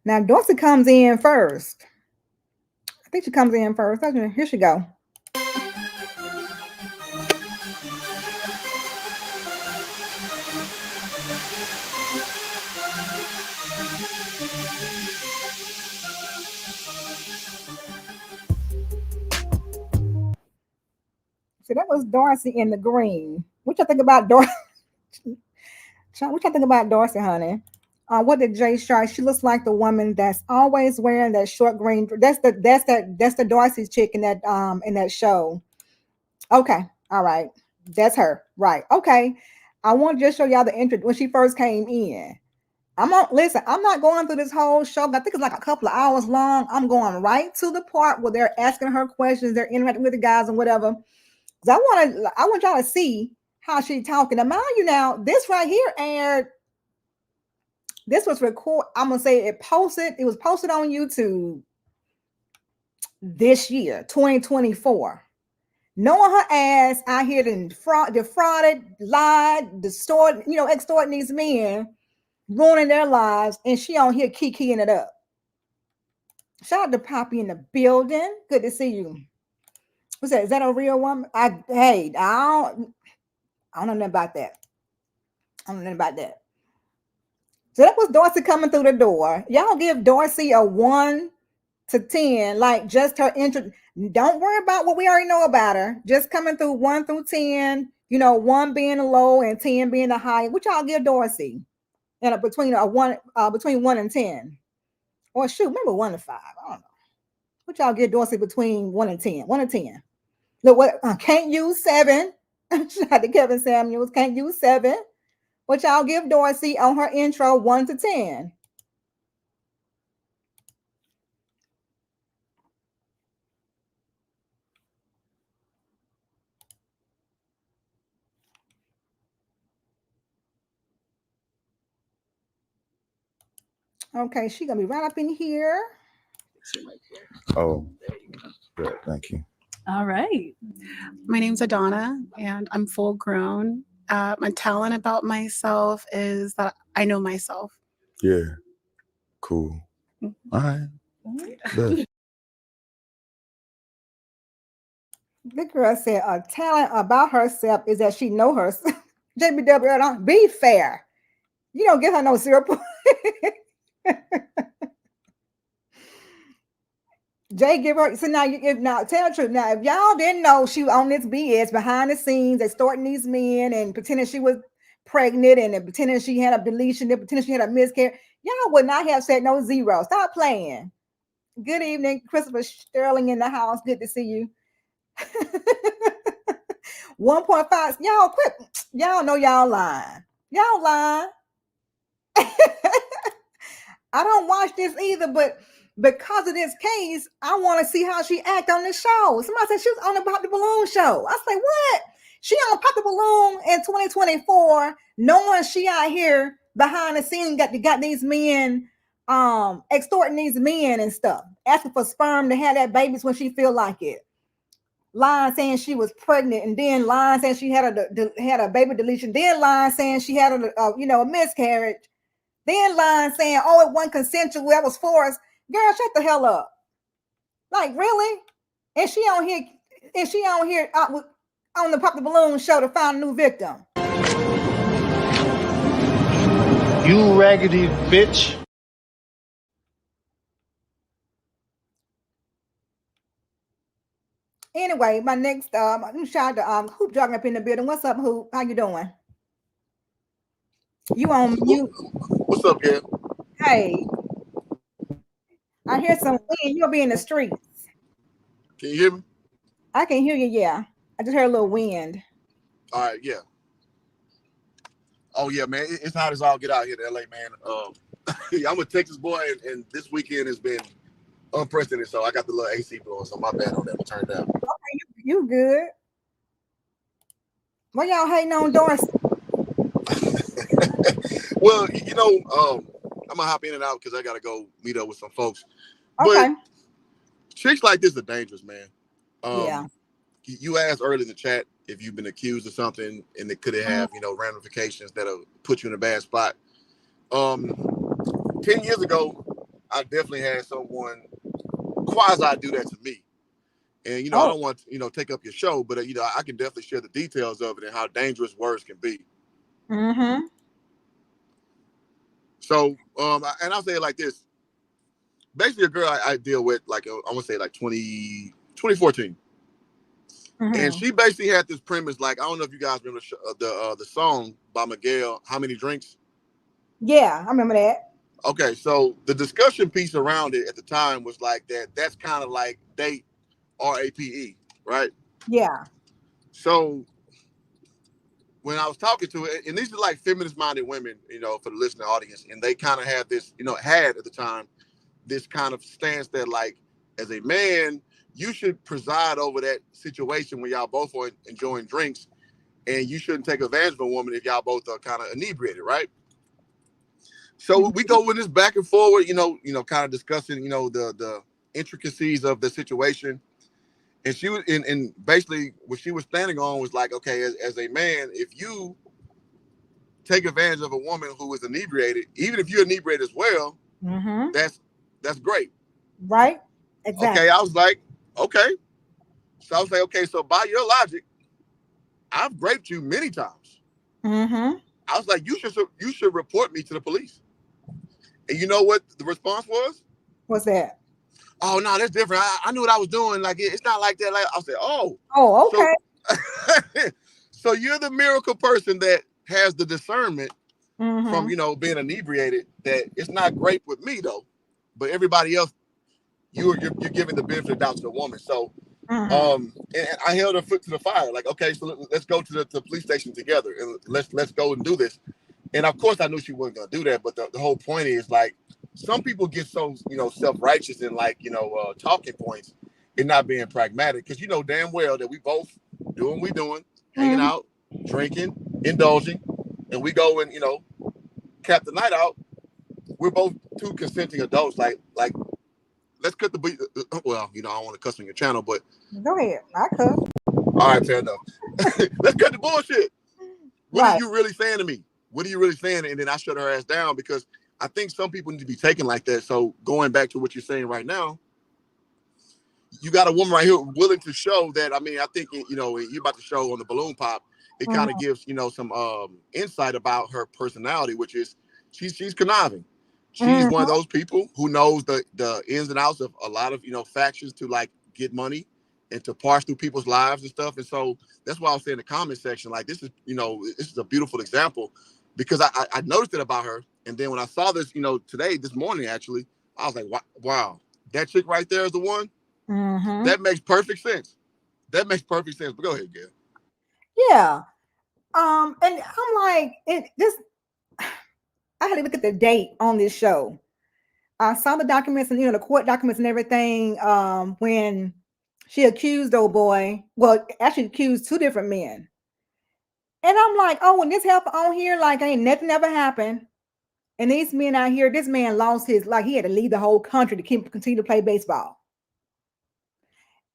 Now, Darcy comes in first. I think she comes in first. Here she go. So that was Darcy in the green. What you think about Darcy? What you think about Darcy, honey? What did Jay Shark? She looks like the woman that's always wearing that short green. That's the Darcy chick in that show. Okay, all right, that's her, right? Okay, I want to just show y'all the intro when she first came in. I'm not going through this whole show. I think it's like a couple of hours long. I'm going right to the part where they're asking her questions, they're interacting with the guys and whatever. I want y'all to see how she's talking. Now, mind you, now this right here aired. This was recorded. I'm gonna say it was posted on YouTube this year, 2024. Knowing her ass out here defrauded, lied, distorted, extorting these men, ruining their lives, and she on here kikiing it up. Shout out to Poppy in the building. Good to see you. What's that? Is that a real woman? I don't know nothing about that. So that was Darcy coming through the door. Y'all give Darcy a 1 to 10, like just her intro. Don't worry about what we already know about her. Just coming through 1 through 10, 1 being the low and 10 being the high. What y'all give Darcy? And between 1 and 10. Or shoot, maybe 1 to 5. I don't know. What y'all give Darcy between 1 and 10? 1 and 10. Look, what can't use 7. Shout out to Kevin Samuels. Can't use 7. What y'all give Darcy on her intro 1 to 10? Okay, she's gonna be right up in here. Oh, good. Thank you. All right. My name's Adanna, and I'm full grown. My talent about myself is that I know myself. Yeah. Cool. All right. Good. The girl said a talent about herself is that she know herself. JBW, don't be fair. You don't give her no 0 point. Jay, give her. So now, tell the truth. Now, if y'all didn't know she was on this BS behind the scenes, extorting these men and pretending she was pregnant and pretending she had a deletion, and pretending she had a miscarriage, y'all would not have said no 0. Stop playing. Good evening, Christopher Sterling in the house. Good to see you. 1.5. Y'all quit. Y'all know y'all lying. Y'all lying. I don't watch this either, but because of this case, I want to see how she act on the show. Somebody said she was on the Pop the Balloon show. I say, what? She on Pop the Balloon in 2024, knowing she out here behind the scenes got these men extorting these men and stuff, asking for sperm to have that babies when she feel like it. lying saying she was pregnant, and then lying saying she had a baby deletion, then lying saying she had a miscarriage, then lying saying, oh, it wasn't consensual, that was forced. Girl, shut the hell up. Like, really? And she on here on the Pop the Balloon show to find a new victim. You raggedy bitch. Anyway, my next shout out to Hoop jogging up in the building. What's up, Hoop? How you doing? You on mute? What's up, Gail? Hey, I hear some wind. You'll be in the streets. Can you hear me? I can hear you. Yeah, I just heard a little wind. All right, yeah. Oh yeah, man, it's hot as all get out here in LA, man. I'm a Texas boy, and this weekend has been unprecedented. So I got the little AC blowing, so my bad on that. Turn down. Okay, you good? Why y'all hating on Darcy? Well, I'm gonna hop in and out because I gotta go meet up with some folks. Okay. But chicks like this are dangerous, man. Yeah. You asked earlier in the chat if you've been accused of something and it could have, ramifications that'll put you in a bad spot. 10 years ago, I definitely had someone quasi do that to me. And, I don't want to, take up your show, but, I can definitely share the details of it and how dangerous words can be. Mm-hmm. So, and I'll say it like this. Basically, a girl I deal with, like, I want to say like 2014. Mm-hmm. And she basically had this premise, like, I don't know if you guys remember the song by Miguel, How Many Drinks? Yeah, I remember that. Okay, so the discussion piece around it at the time was like that's kind of like date RAPE, right? Yeah. So when I was talking to it, and these are like feminist-minded women, for the listening audience, and they kind of had this, had at the time, this kind of stance that, like, as a man, you should preside over that situation when y'all both are enjoying drinks, and you shouldn't take advantage of a woman if y'all both are kind of inebriated, right? So we go with this back and forward, kind of discussing, the intricacies of the situation. And she was, and basically what she was standing on was like, okay, as a man, if you take advantage of a woman who is inebriated, even if you're inebriated as well, that's great. Right. Exactly. Okay. I was like, okay. So I was like, okay, so by your logic, I've raped you many times. Mm-hmm. I was like, you should report me to the police. And you know what the response was? What's that? Oh no, that's different. I knew what I was doing. Like, it's not like that. Like, I said, oh, okay. So you're the miracle person that has the discernment from being inebriated that it's not great with me though, but everybody else, you're giving the benefit of the doubt to the woman. So and I held her foot to the fire. Like, okay, so let's go to the police station together and let's go and do this. And of course, I knew she wasn't gonna do that. But the whole point is, like, some people get so self-righteous and like talking points and not being pragmatic, because damn well that we both doing what we doing, hanging out, drinking, indulging, and we go and cap the night out. We're both two consenting adults. Like let's cut the well, I don't want to cuss on your channel, but go ahead. I cuss. All right, fair enough. Let's cut the bullshit. What are you really saying to me? What are you really saying? And then I shut her ass down, because I think some people need to be taken like that. So going back to what you're saying right now, you got a woman right here willing to show that. I mean, I think, you're about to show on the balloon pop, it kind of gives, some insight about her personality, which is she's conniving. She's one of those people who knows the ins and outs of a lot of, factions to like get money and to parse through people's lives and stuff. And so that's why I was saying in the comment section, like, this is, this is a beautiful example, because I noticed it about her. And then when I saw this, this morning, actually, I was like, wow, that chick right there is the one. That makes perfect sense. That makes perfect sense. But go ahead, Gail. Yeah. And I'm like, I had to look at the date on this show. I saw the documents and the court documents and everything when she accused old boy. Well, actually accused two different men. And I'm like, oh, when this happened on here, like, ain't nothing ever happened. And these men out here, this man lost his, like, he had to leave the whole country to continue to play baseball.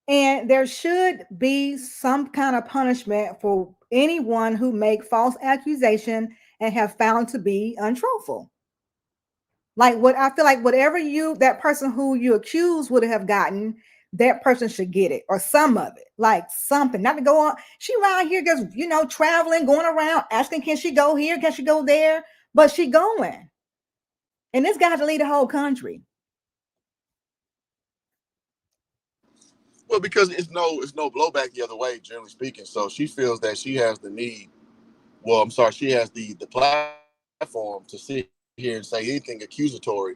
And there should be some kind of punishment for anyone who make false accusation and have found to be untruthful. Like what I feel like whatever that person who you accuse would have gotten, that person should get it or some of it, like something. Not to go on. She around here just traveling, going around, asking, can she go here? Can she go there? But she going. And this guy had to lead the whole country. Well, because it's no blowback the other way, generally speaking. So she feels that she has the need. Well, I'm sorry, she has the platform to sit here and say anything accusatory,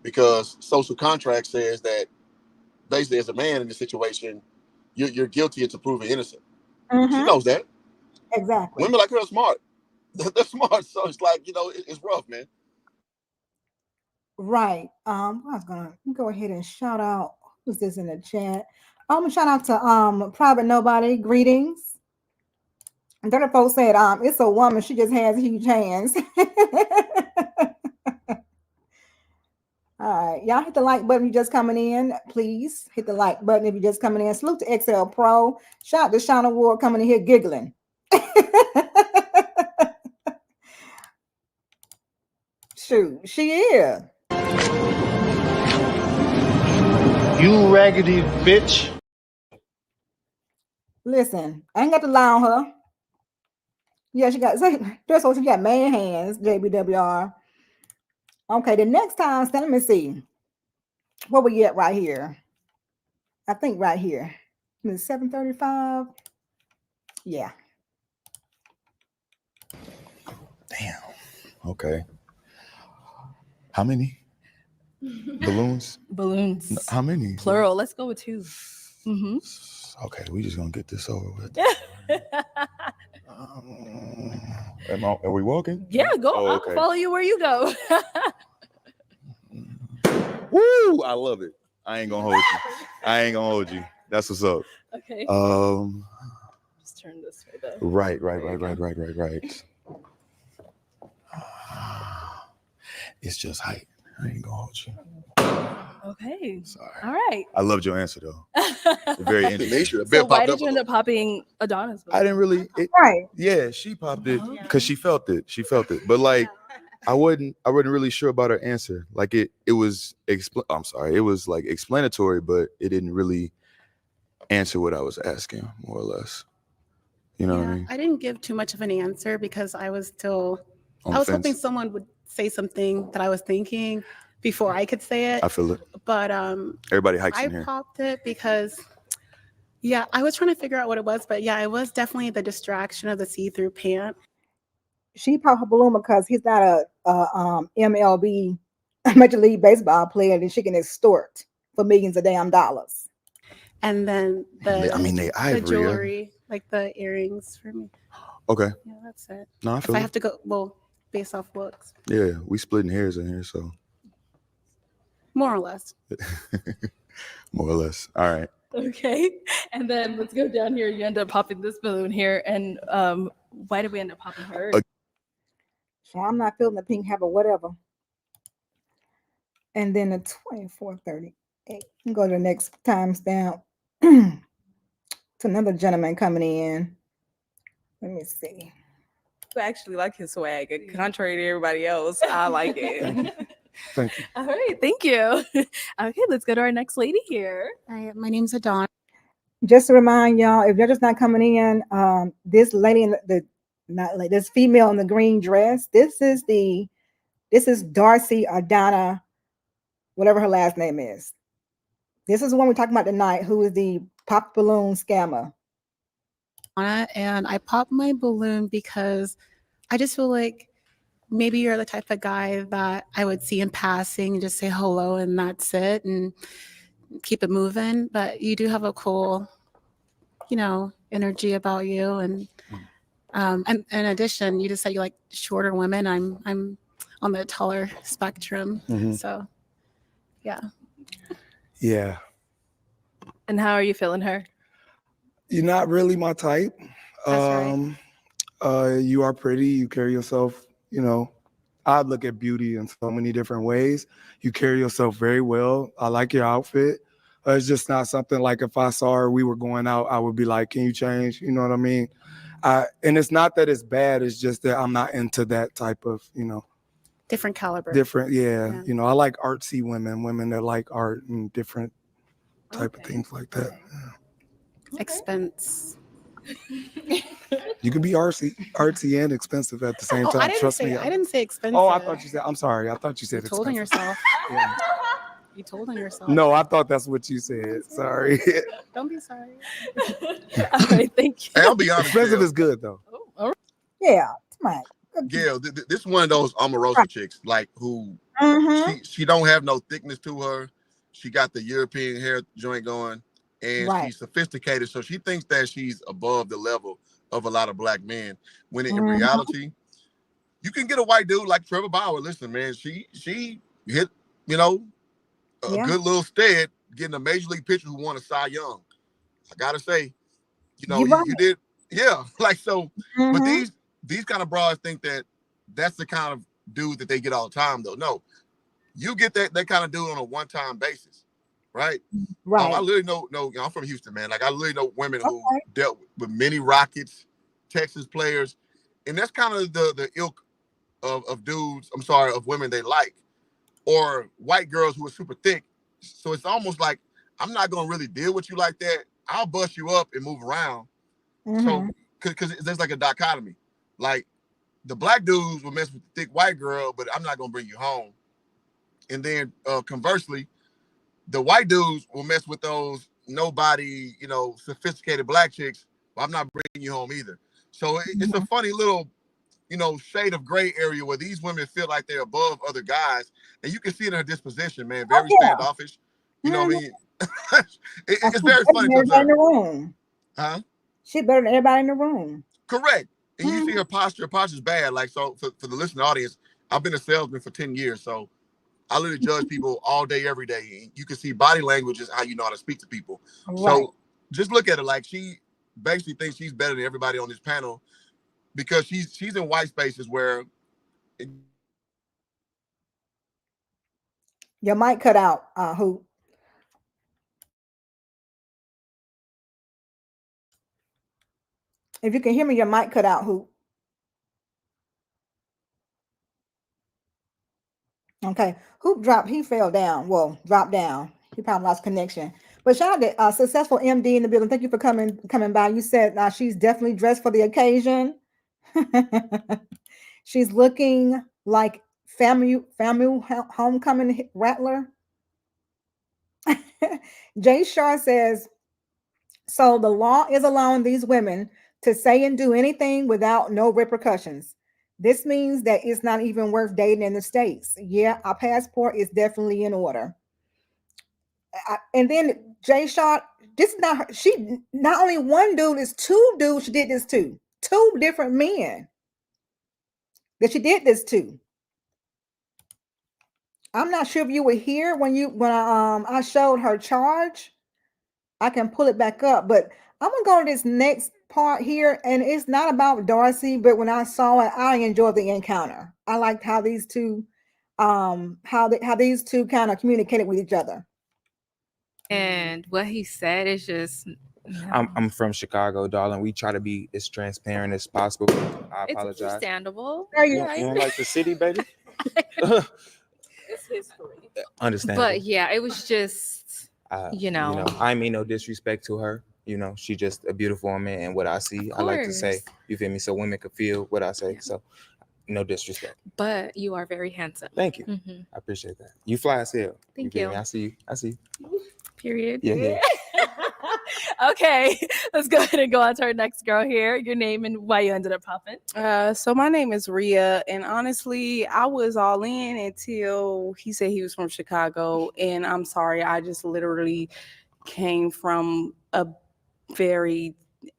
because social contract says that basically, as a man in this situation, you're guilty until proven innocent. She knows that. Exactly. Women like her are smart. They're smart, so it's like it's rough, man. Right. I was gonna go ahead and shout out. Who's this in the chat? I'm gonna shout out to Private Nobody. Greetings. And then the folks said, it's a woman, she just has huge hands. All right, y'all hit the like button if you're just coming in. Please hit the like button if you're just coming in. Salute to XL Pro. Shout out to Shauna Ward coming in here giggling. Shoot, she is. You raggedy bitch. Listen, I ain't got to lie on her. Yeah, she got man hands, JBWR. Okay, the next time, let me see. What we get right here? I think right here. It's 735. Yeah. Damn. Okay. How many balloons? Balloons. How many? Plural. Let's go with 2. Mm-hmm. Okay, we just gonna get this over with. Are we walking? Yeah, go. Oh, okay. I'll follow you where you go. Woo! I love it. I ain't gonna hold you. That's what's up. Okay. Just turn this way though. Right. It's just height. I ain't gonna hold you. Okay. Sorry. All right. I loved your answer though. Very interesting. So why did you end up popping Adanna's balloon? I didn't really. Right. Yeah, she popped it because she felt it. But like, I wasn't really sure about her answer. Like it was it was like explanatory, but it didn't really answer what I was asking, more or less. You know what I mean? I didn't give too much of an answer because I was still On I was the fence. hoping someone would say something that I was thinking before I could say it. I feel it. But Everybody hikes I in here. popped it because I was trying to figure out what it was, but it was definitely the distraction of the see-through pant. She popped her balloon because he's not a MLB Major League Baseball player that she can extort for millions of damn dollars. And then they ivory, the jewelry, like the earrings for me. Okay. Yeah, that's it. No, I If feel I it. have to go, based off looks. Yeah, we splitting hairs in here, so More or less. more or less. All right. Okay. And then let's go down here. You end up popping this balloon here. And why did we end up popping her? So I'm not feeling the pink habit, whatever. And then the 2438. Go to the next timestamp. To another gentleman coming in. Let me see. I actually like his swag. Contrary to everybody else, I like it. Thank you. All right, thank you. Okay, let's go to our next lady here. Hi, my name's Adanna. Just to remind y'all, if you're just not coming in, this lady in this female in the green dress, this is Darcy Adanna, whatever her last name is. This is the one we're talking about tonight, who is the pop balloon scammer. And I popped my balloon because I just feel like maybe you're the type of guy that I would see in passing and just say hello and that's it and keep it moving. But you do have a cool, energy about you. And in addition, you just said you like shorter women. I'm on the taller spectrum. Mhm. So, yeah. Yeah. And how are you feeling her? You're not really my type. That's right. You are pretty. You carry yourself, I look at beauty in so many different ways. You carry yourself very well. I like your outfit. It's just not something like if I saw her, we were going out, I would be like, can you change? You know what I mean? And it's not that it's bad. It's just that I'm not into that type of, Different caliber. yeah. I like artsy women that like art and different type of things like that. Yeah. Expense. You can be artsy and expensive at the same time. I didn't say expensive. Oh, I thought you said, I'm sorry. I thought you said You told on expensive. yourself. Yeah. You told on yourself. No, I thought that's what you said. Sorry. Don't be sorry. All right, thank you. Hey, I'll be honest. Expensive Gail. is good though. Oh, all right. Yeah, come on. Gail, this is one of those Omarosa chicks, like who she don't have no thickness to her. She got the European hair joint going, and she's sophisticated, so she thinks that she's above the level of a lot of black men. When in reality, you can get a white dude like Trevor Bauer. Listen, man, she hit a good little stud getting a major league pitcher who won a Cy Young. I gotta say, you did, like so. But these kind of broads think that that's the kind of dude that they get all the time, though. No, you get that kind of dude on a one-time basis, right? Right. I literally know. I'm from Houston, man. Like I literally know women who dealt with many Rockets, Texas players, and that's kind of the ilk of dudes. I'm sorry, of women they like, or white girls who are super thick. So it's almost like I'm not gonna really deal with you like that. I'll bust you up and move around. So because there's like a dichotomy, like the black dudes will mess with the thick white girl, but I'm not gonna bring you home. And then conversely, the white dudes will mess with those nobody, sophisticated black chicks, but I'm not bringing you home either. So it's a funny little, shade of gray area where these women feel like they're above other guys, and you can see it in her disposition, man. Very standoffish. You know what I mean? It's very funny to observe. In the room. Huh? She better than everybody in the room. Correct. And you see her posture. Her posture's bad. Like, so for the listening audience, I've been a salesman for 10 years, so I literally judge people all day, every day. You can see body language is how you know how to speak to people. Right. So just look at her. Like, she basically thinks she's better than everybody on this panel because she's in white spaces where your mic cut out, Hoop. If you can hear me, your mic cut out, Hoop. Okay, Hoop dropped. He fell down. Well, dropped down. He probably lost connection. But shout out to Successful MD in the building. Thank you for coming by. You said she's definitely dressed for the occasion. She's looking like family homecoming rattler. Jay Shaw says, so the law is allowing these women to say and do anything without no repercussions. This means that it's not even worth dating in the States. Yeah, our passport is definitely in order. And then Jay Shaw, this is not her. She not only one dude, it's two dudes she did this to. Two different men that she did this to. I'm not sure if you were here when I showed her charge. I can pull it back up, but I'm gonna go to this next part here, and it's not about Darcy, but when I saw it, I enjoyed the encounter. I liked how these two, how these two kind of communicated with each other. And what he said is just. I'm from Chicago, darling. We try to be as transparent as possible. I apologize. It's understandable. You don't like the city, baby? It's history. Understandable. But yeah, it was just, I mean no disrespect to her. She's just a beautiful woman, and what I see, I like to say, you feel me? So women could feel what I say. Yeah. So no disrespect. But you are very handsome. Thank you. I appreciate that. You fly as hell. Thank you. I see you. Period. Yeah. Okay, let's go ahead and go on to our next girl here. Your name and why you ended up popping. So my name is Rhea, and honestly, I was all in until he said he was from Chicago. And I'm sorry, I just literally came from a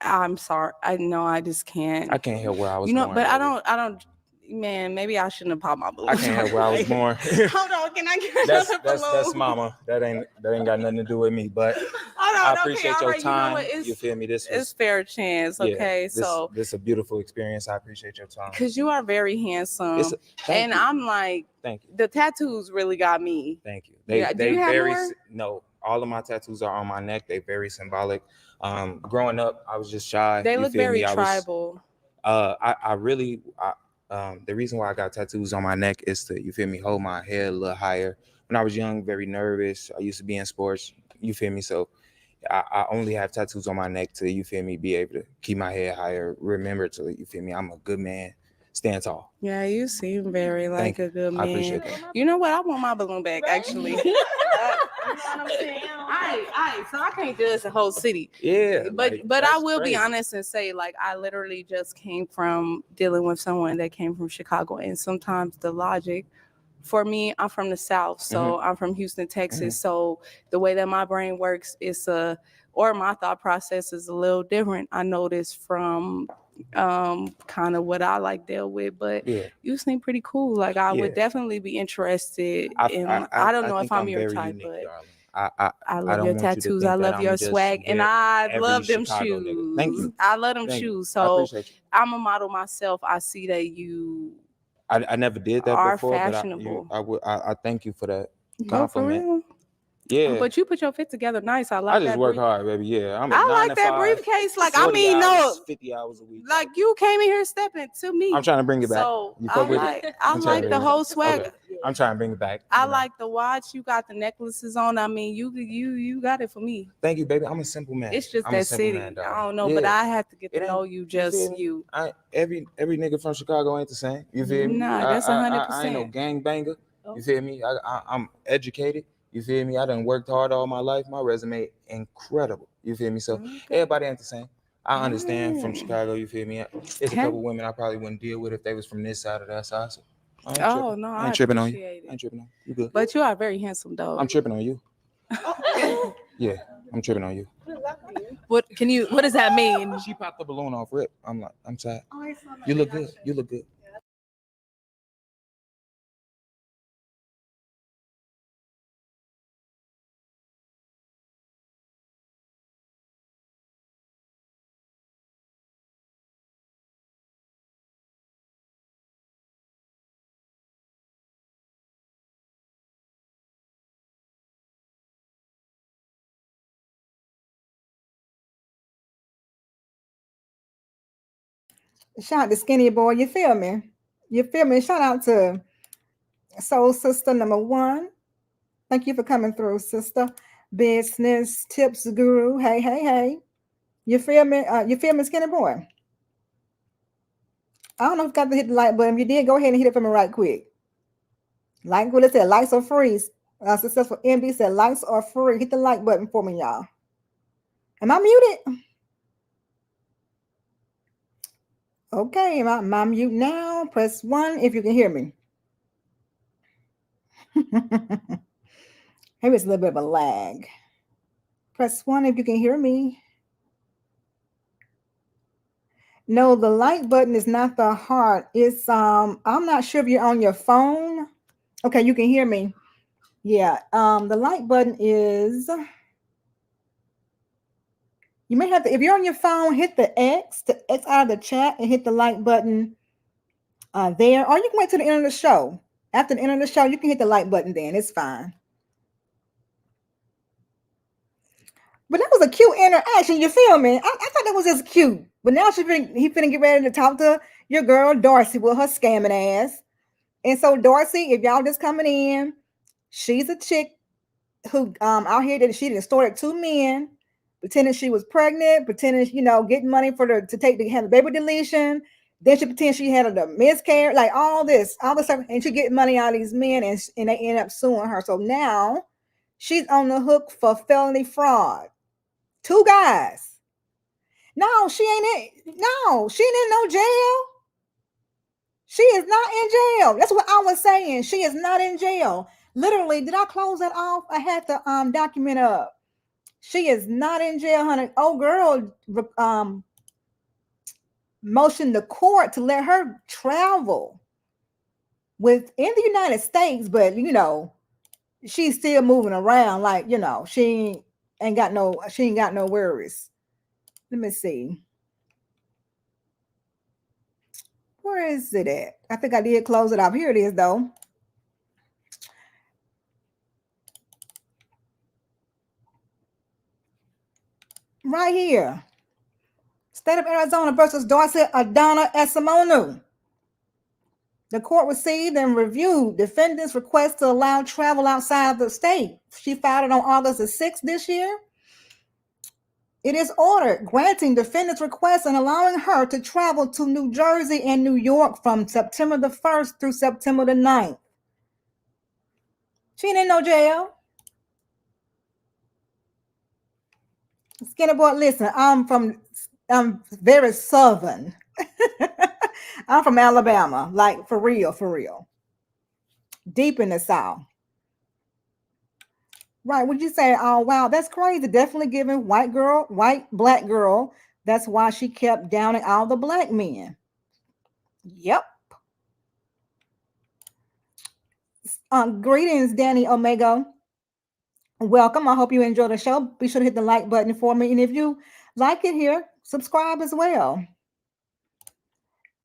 I'm sorry. I know I just can't. I can't help where I was born. But I don't. Man, maybe I shouldn't have popped my balloon. I can't help where I was born. Hold on, can I get another balloon? That's mama. That ain't got nothing to do with me. But I appreciate your time. You feel me? It's fair chance. Okay, so this is a beautiful experience. I appreciate your time. Because you are very handsome, I'm like, thank you. The tattoos really got me. Thank you. They do you have very more? No. all of my tattoos are on my neck. They're very symbolic. Growing up, I was just shy. They you look feel very me? tribal. The reason why I got tattoos on my neck is to, you feel me, hold my head a little higher. When I was young, very nervous. I used to be in sports. You feel me? So I only have tattoos on my neck to, you feel me, be able to keep my head higher. Remember to, you feel me, I'm a good man. Stand tall. Yeah, you seem very like a good man. I appreciate that. You know what? I want my balloon back, actually. You know what I'm saying? So I can't judge the whole city. Yeah. But I will be honest and say, like, I literally just came from dealing with someone that came from Chicago, and sometimes the logic. For me, I'm from the South, so I'm from Houston, Texas. So the way that my brain works is or my thought process is a little different. I noticed from kind of what I like deal with, but you seem pretty cool. Like I would definitely be interested in. I don't know if I'm your type, unique, but darling. I love your tattoos. I love your swag, and I love them shoes. Nigga. Thank you. I love them shoes. So I'm a model myself. I see that you. I never did that are before, fashionable. but I thank you for that Go for compliment. real. Yeah, but you put your fit together nice. I like. I just that work hard, baby. Yeah, I'm. I like that briefcase. Like I mean, no, 50 hours a week. like you came in here stepping to me. I'm trying to bring it back. So you I fuck with like. it? I like the whole swag. Okay. I'm trying to bring it back. I like the watch. You got the necklaces on. I mean, you got it for me. Thank you, baby. I'm a simple man. It's just I'm that city. I don't know, but I have to get to know you. Just you. Every nigga from Chicago ain't the same. You feel me? Nah, that's 100%. I ain't no gangbanger. You feel me? I'm educated. You feel me? I done worked hard all my life. My resume incredible. You feel me? So everybody ain't the same. I understand from Chicago. You feel me? It's a couple women I probably wouldn't deal with if they was from this side or that side. So I ain't tripping on you. I ain't tripping on you. You good? But you are very handsome, though. I'm tripping on you. Yeah, I'm tripping on you. What does that mean? She popped the balloon off rip. I'm sad. You look good. You look good. Shout out to Skinny Boy. You feel me? You feel me? Shout out to Soul Sister number 1. Thank you for coming through, sister. Business Tips Guru. Hey, hey, hey. You feel me? You feel me, Skinny Boy? I don't know if you got to hit the like button. If you did, go ahead and hit it for me right quick. Like what it said, likes are free. Successful MD said likes are free. Hit the like button for me, y'all. Am I muted? Okay, am I mute now? Press 1 if you can hear me. Maybe it's a little bit of a lag. Press 1 if you can hear me. No, the like button is not the heart. It's I'm not sure if you're on your phone. Okay, you can hear me. Yeah, the like button is, you may have to, if you're on your phone, hit the X to X out of the chat and hit the like button there, or you can wait till the end of the show. After the end of the show, you can hit the like button then. It's fine. But that was a cute interaction. You feel me? I thought that was just cute. But now he finna get ready to talk to your girl Darcy with her scamming ass. And so Darcy, if y'all just coming in, she's a chick who out here that she extorted 2 men, pretending she was pregnant, pretending getting money to have a baby deletion. Then she pretends she had a miscarriage, like all this stuff, and she getting money out of these men, and they end up suing her. So now she's on the hook for felony fraud. 2 guys. No, she ain't in no jail. She is not in jail. That's what I was saying. She is not in jail. Literally, did I close that off? I had to document up. She is not in jail, honey. Oh, girl, motioned the court to let her travel within the United States, but she's still moving around like she ain't got no worries. Let me see. Where is it at? I think I did close it off. Here it is, though. Right here. State of Arizona versus Darcy Adanna Esemonu. The court received and reviewed defendant's request to allow travel outside the state. She filed it on August the 6th this year. It is ordered granting defendant's request and allowing her to travel to New Jersey and New York from September the 1st through September the 9th. She ain't in no jail. Skinny boy, listen, I'm very southern. I'm from Alabama, like for real. Deep in the South. Right, would you say, oh, wow, that's crazy. Definitely giving white, black girl. That's why she kept downing all the black men. Yep. Greetings, Danny Omega. Welcome. I hope you enjoy the show. Be sure to hit the like button for me. And if you like it here, subscribe as well.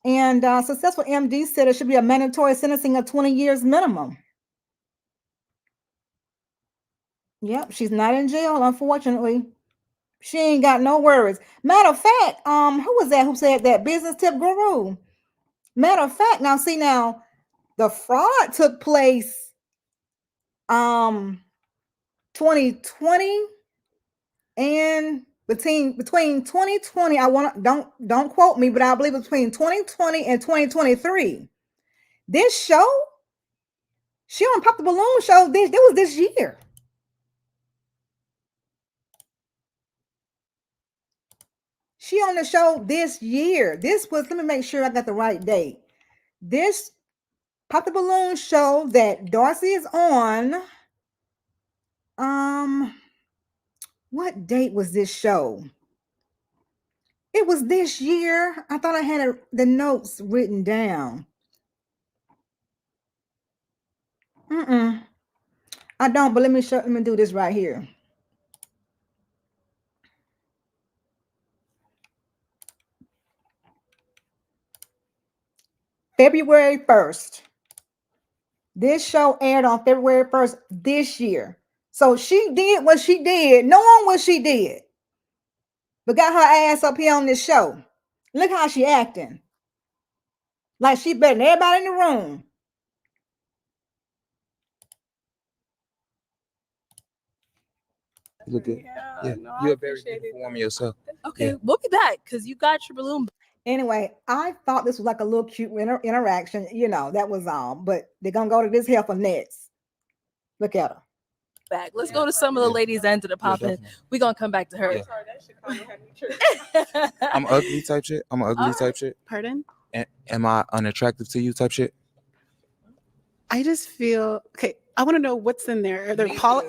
And Successful MD said it should be a mandatory sentencing of 20 years minimum. Yep, she's not in jail, unfortunately. She ain't got no worries. Matter of fact, who was that who said that? Business tip guru. Matter of fact, now the fraud took place 2020 and between 2020, don't quote me, but I believe between 2020 and 2023. This show, she on Pop the Balloon show, this was this year. She on the show this year. This was, let me make sure I got the right date. This Pop the Balloon show that Darcy is on. What date was this show? It was this year. I thought I had the notes written down. I don't, but let me do this right here. February 1st. This show aired on February 1st this year. So she did what she did, knowing what she did, but got her ass up here on this show. Look how she acting. Like she better than everybody in the room. Look good. Yeah, no, you're very good at performing yourself. Okay, Yeah. we'll be back because you got your balloon. Anyway, I thought this was like a little cute interaction. You know, that was all. But they're going to go to this heifer next. Look at her. Back. Let's go to some of the ladies' ends of the pop in. We're going to come back to her. Yeah. I'm ugly type shit. I'm ugly type shit. Pardon? Am I unattractive to you type shit? I just feel okay. I want to know what's in there. Are there well,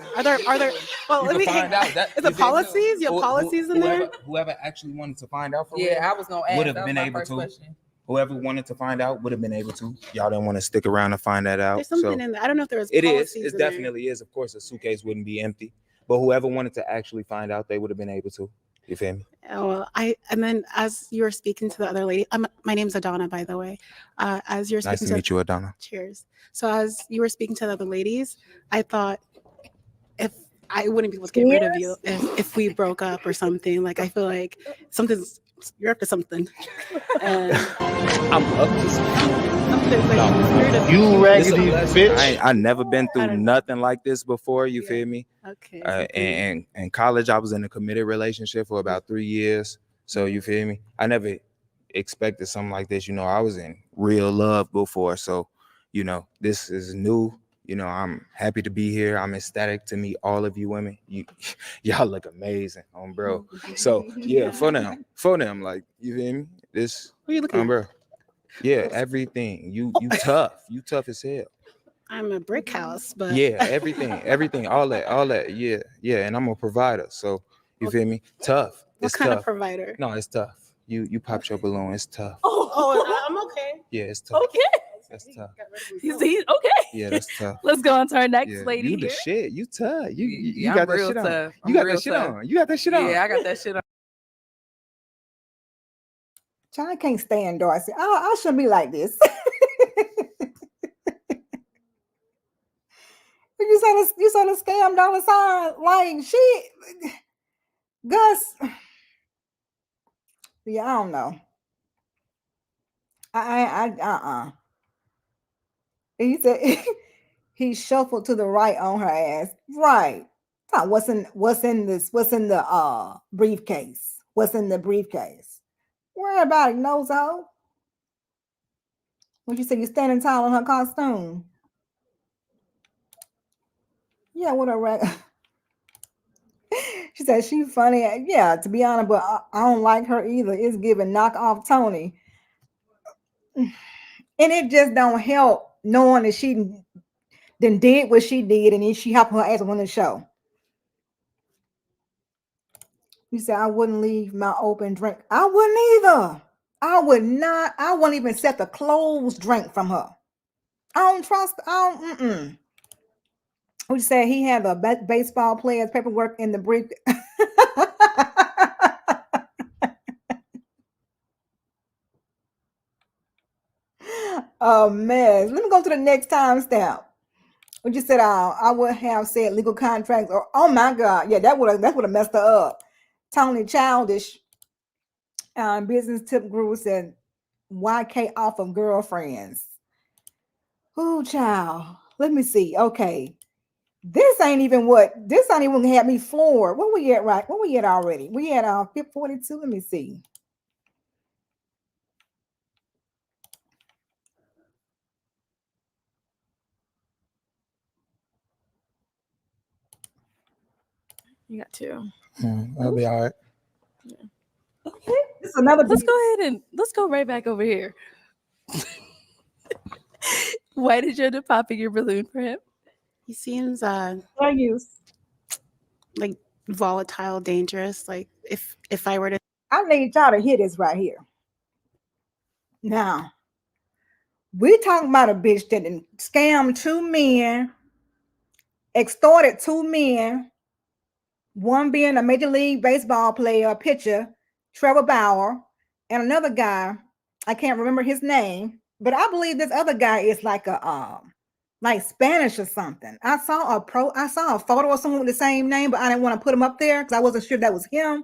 let me find out. Is it policies? You have policies in there? Whoever actually wanted to find out for real, Yeah, I was gonna ask. would have been able to. Whoever wanted to find out would have been able to. Y'all didn't want to stick around to find that out. There's something in there. I don't know if there was. It is. policies It in definitely is. Of course, a suitcase wouldn't be empty. But whoever wanted to actually find out, they would have been able to. You feel me? Oh, well, and then as you were speaking to the other lady, my name's Adanna, by the way. As you're speaking Nice to meet you, Adanna. Cheers. So as you were speaking to the other ladies, I thought if I wouldn't be able to get rid of you if we broke up or something. Like I feel like you're up to something. And I'm up to something. You raggedy bitch. I never been through nothing like this before. You feel me? Okay. And in college, I was in a committed relationship for about 3 years. So you feel me? I never expected something like this. You know, I was in real love before. So, you know, this is new. You know, I'm happy to be here. I'm ecstatic to meet all of you women. Y'all look amazing, bro. So yeah, for them, like, you feel me? This, what are you looking at? bro. Yeah, everything. You tough. You tough as hell. I'm a brick house, but yeah, everything, all that. Yeah. And I'm a provider. So you feel me? Tough. What kind of provider? No, it's tough. You popped your balloon. It's tough. Oh, I'm okay. Yeah, it's tough. Okay. That's tough. You see? Okay. Yeah, that's tough. Let's go on to our next lady. You the here. shit. You tough. You I'm got that real shit on. tough. You got I'm real that shit tough. on. You got that shit on. Yeah, I got that shit on. I can't stand Darcy. I shouldn't be like this. You saw the scam dollar sign. Like Gus, yeah, I don't know. He said he shuffled to the right on her ass. Right. What's in the briefcase? What's in the briefcase? Worry about it, nose hole. What you say? You standing tall in her costume? Yeah, what a rag. She said she funny. Yeah, to be honest, but I don't like her either. It's giving knock off Tony. And it just don't help knowing that she then did what she did and then she helped her ass on the show. You said I wouldn't leave my open drink. I wouldn't either. I would not. I wouldn't even accept a closed drink from her. I don't trust. I don't. Who said he had the baseball player's paperwork in the brief? Oh man, let me go to the next timestamp. What you said? I would have said legal contracts. Or oh my god, yeah, that would have messed her up. Tony Childish, business tip guru said YK off of girlfriends. Ooh, child. Let me see. Okay. This ain't even had me floored. What we at right? What we at already? We at 42. Let me see. You got two. Yeah, that'll be all right. Yeah. Okay. This is another. Let's go ahead and let's go right back over here. Why did you end up popping your balloon for him? He seems like volatile, dangerous. Like if I were to, I need y'all to hear this right here. Now, we're talking about a bitch that scammed 2 men, extorted 2 men, one being a Major League Baseball player, pitcher, Trevor Bauer, and another guy, I can't remember his name, but I believe this other guy is like like Spanish or something. I saw a photo of someone with the same name, but I didn't want to put him up there because I wasn't sure that was him.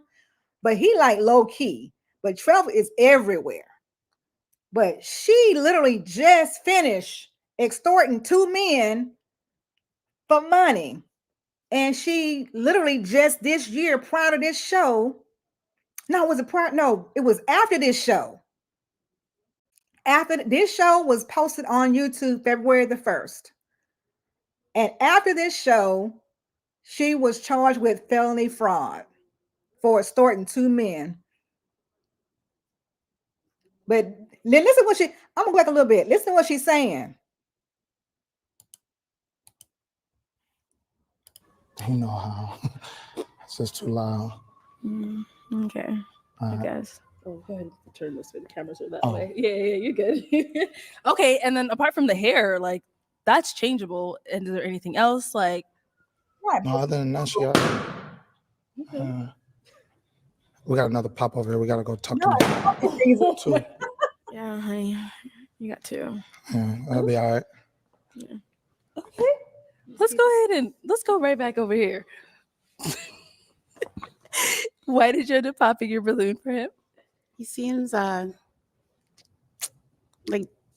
But he like low key. But Trevor is everywhere. But she literally just finished extorting 2 men for money. And she literally just this year, prior to this show. No, was it prior? No, it was after this show. After this show was posted on YouTube February the 1st. And after this show, she was charged with felony fraud for extorting 2 men. But listen what I'm gonna go back a little bit. Listen to what she's saying. You know how. It's just too loud. Okay. I guess. Oh, go ahead and turn this way. The cameras are that way. Yeah, you're good. Okay, and then apart from the hair, like that's changeable. And is there anything else? Like no, other than that, we got another pop over here. We gotta go talk to him. 2. Yeah, honey. You got 2. Yeah, that'll be all right. Yeah. Okay. Let's go ahead and let's go right back over here. Why did you end up popping your balloon for him? he seems like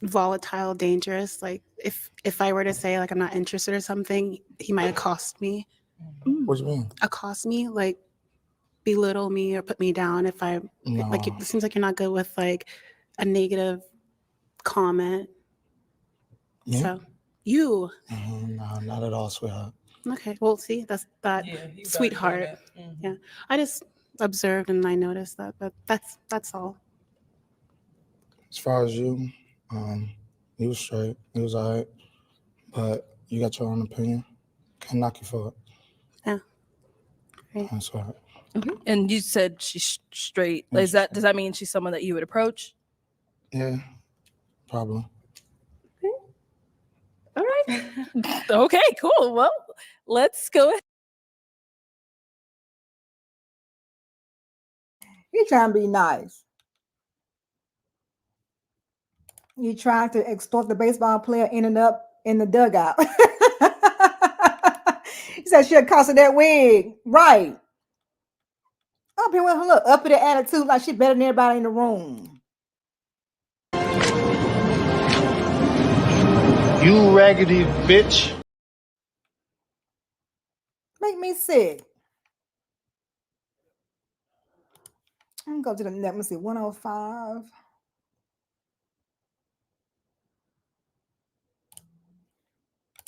volatile, dangerous. Like if I were to say like I'm not interested or something, he might accost me. What do you mean? Accost me, like belittle me or put me down if I like. It seems like you're not good with like a negative comment. Yeah. So you. No, not at all, sweetheart. Okay. Well, see, that's that sweetheart. Yeah. I just observed and I noticed that, but that's all. As far as you, he was straight. He was all right. But you got your own opinion. Can't knock you for it. Yeah. Right. That's all right. Mm-hmm. And you said she's straight. Does that mean she's someone that you would approach? Yeah, probably. All right. Okay, cool. Well, let's go ahead. You're trying to be nice. You tried to extort the baseball player, ended up in the dugout. He said she accosted that wig. Right. Up here with her look uppity attitude, like she better than everybody in the room. You raggedy bitch. Make me sick. I'm gonna go to the net. Let's see, 105.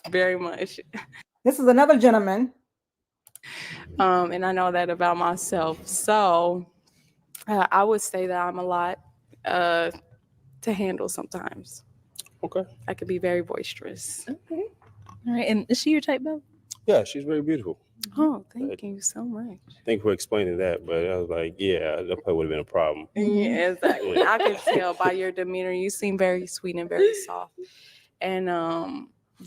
Very much. This is another gentleman. And I know that about myself. So I would say that I'm a lot to handle sometimes. Okay. I could be very boisterous. Okay. All right. And is she your type, Bill? Yeah, she's very beautiful. Oh, thank you so much. Thank you for explaining that, but I was like, yeah, that probably would have been a problem. Yeah, exactly. Yeah. I can tell by your demeanor. You seem very sweet and very soft. And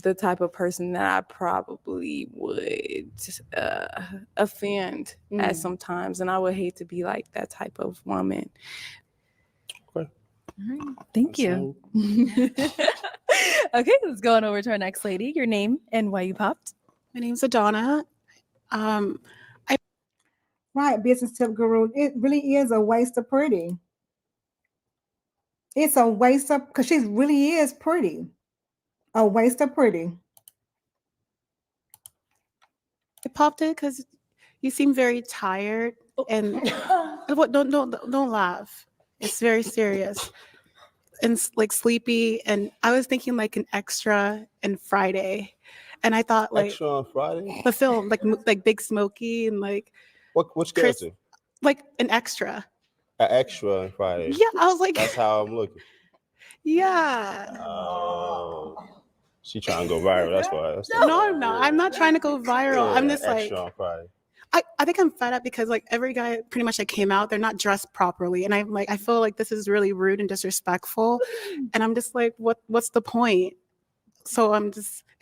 the type of person that I probably would offend at some times. And I would hate to be like that type of woman. Okay. All right. Thank you. Okay, let's go on over to our next lady. Your name and why you popped. My name's Adanna. Right, business tip guru. It really is a waste of pretty. It's a waste of, because she really is pretty. A waste of pretty. I popped it because you seem very tired and don't laugh. It's very serious and like sleepy. And I was thinking like an extra in Friday, and I thought like Extra on Friday? the film like Big Smokey and like Which character? Like an extra. An extra on Friday. Yeah, I was like, that's how I'm looking. Yeah. She trying to go viral. That's why. No, I'm not trying to go viral. Yeah, I'm just like, extra on Friday. I think I'm fed up because like every guy pretty much that came out, they're not dressed properly. And I'm like, I feel like this is really rude and disrespectful. And I'm just like, what's the point? So I'm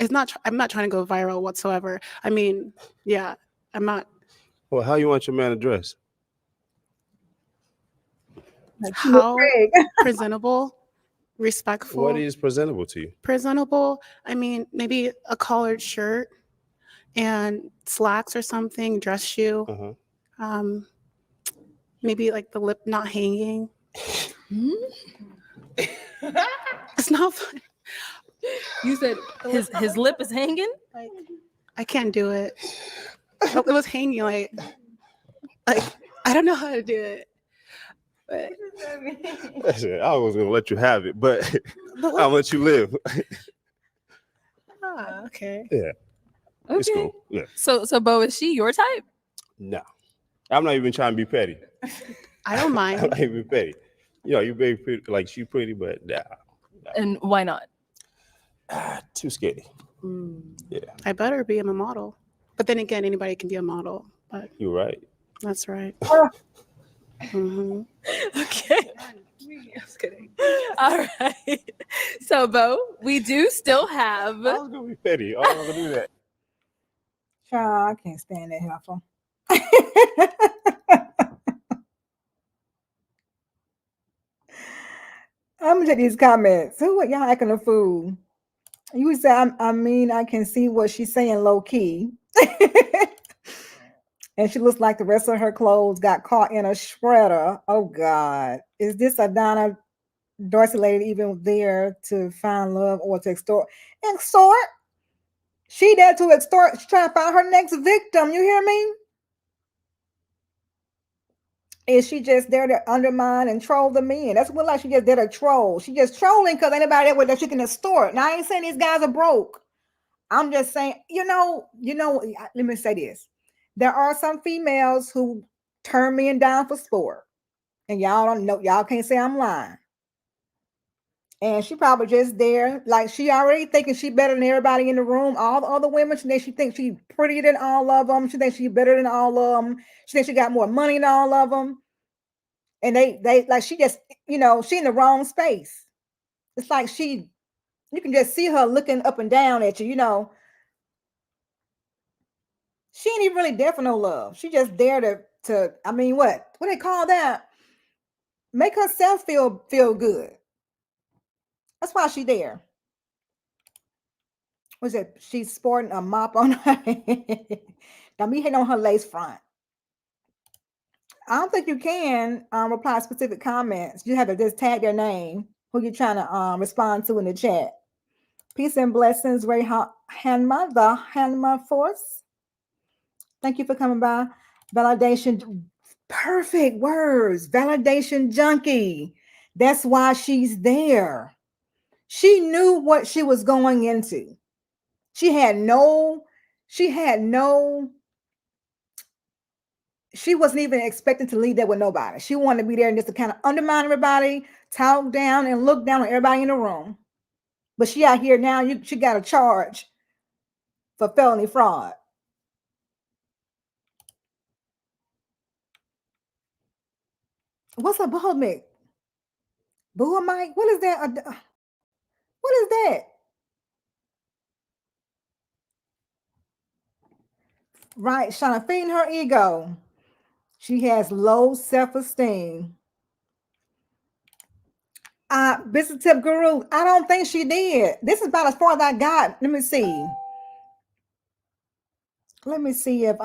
not trying to go viral whatsoever. I mean, yeah, I'm not. Well, how you want your man to dress? How presentable, respectful. What is presentable to you? Presentable, I mean, maybe a collared shirt and slacks or something, dress shoe. Maybe like the lip not hanging. It's not fun. You said his lip is hanging? Like, I can't do it. It was hanging like I don't know how to do it. But I was gonna let you have it, but I'll let you live. Okay. Yeah. Okay. It's cool. Yeah. So Bo, is she your type? No. I'm not even trying to be petty. I don't mind. I'm not even petty. You know, you very pretty, like she pretty, but nah. And why not? Too skinny. Yeah. I better be a model. But then again, anybody can be a model. But You're right. that's right. Okay. Just kidding. All right. So Bo, we do still have. I was gonna be petty. I'm not gonna do that. Child, I can't stand that heifer. I'm gonna take these comments. Who are y'all acting a fool? You say I mean I can see what she's saying low key. And she looks like the rest of her clothes got caught in a shredder. Oh God. Is this Adanna Darcy lady even there to find love or to extort? Extort? She there to extort. She's trying to find her next victim. You hear me? Is she just there to undermine and troll the men? That's what like she just there to troll. She just trolling because anybody there with that she can extort. Now I ain't saying these guys are broke. I'm just saying, you know, let me say this. There are some females who turn men down for sport. And y'all don't know, y'all can't say I'm lying. And she probably just there, like she already thinking she better than everybody in the room. All the other women, she thinks she prettier than all of them. She thinks she better than all of them. She thinks she got more money than all of them. And they like she just, you know, she in the wrong space. It's like you can just see her looking up and down at you, you know. She ain't even really there for no love. She just there to I mean, what they call that? Make herself feel good. That's why she there. Was it? She's sporting a mop on her. Now me hitting on her lace front. I don't think you can reply to specific comments. You have to just tag their name, who you're trying to respond to in the chat. Peace and blessings, Ray Hanma, the Hanma Force. Thank you for coming by. Validation, perfect words. Validation junkie. That's why she's there. She knew what she was going into. She wasn't even expecting to leave there with nobody. She wanted to be there and just to kind of undermine everybody, talk down and look down on everybody in the room. But she out here now, she got a charge for felony fraud. What's a bull mic? Bull mic? What is that? What is that? Right, trying to feed her ego. She has low self-esteem. Business tip guru, I don't think she did. This is about as far as I got. Let me see. Let me see if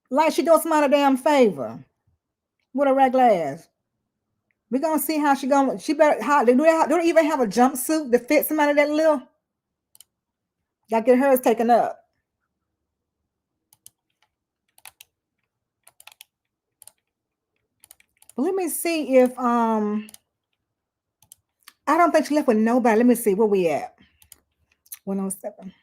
like she doing somebody a damn favor with a red glass. We're gonna see how she gonna. She better. How do they even have a jumpsuit to fit somebody that little? Gotta get hers taken up. But let me see if I don't think she left with nobody. Let me see where we at. 107.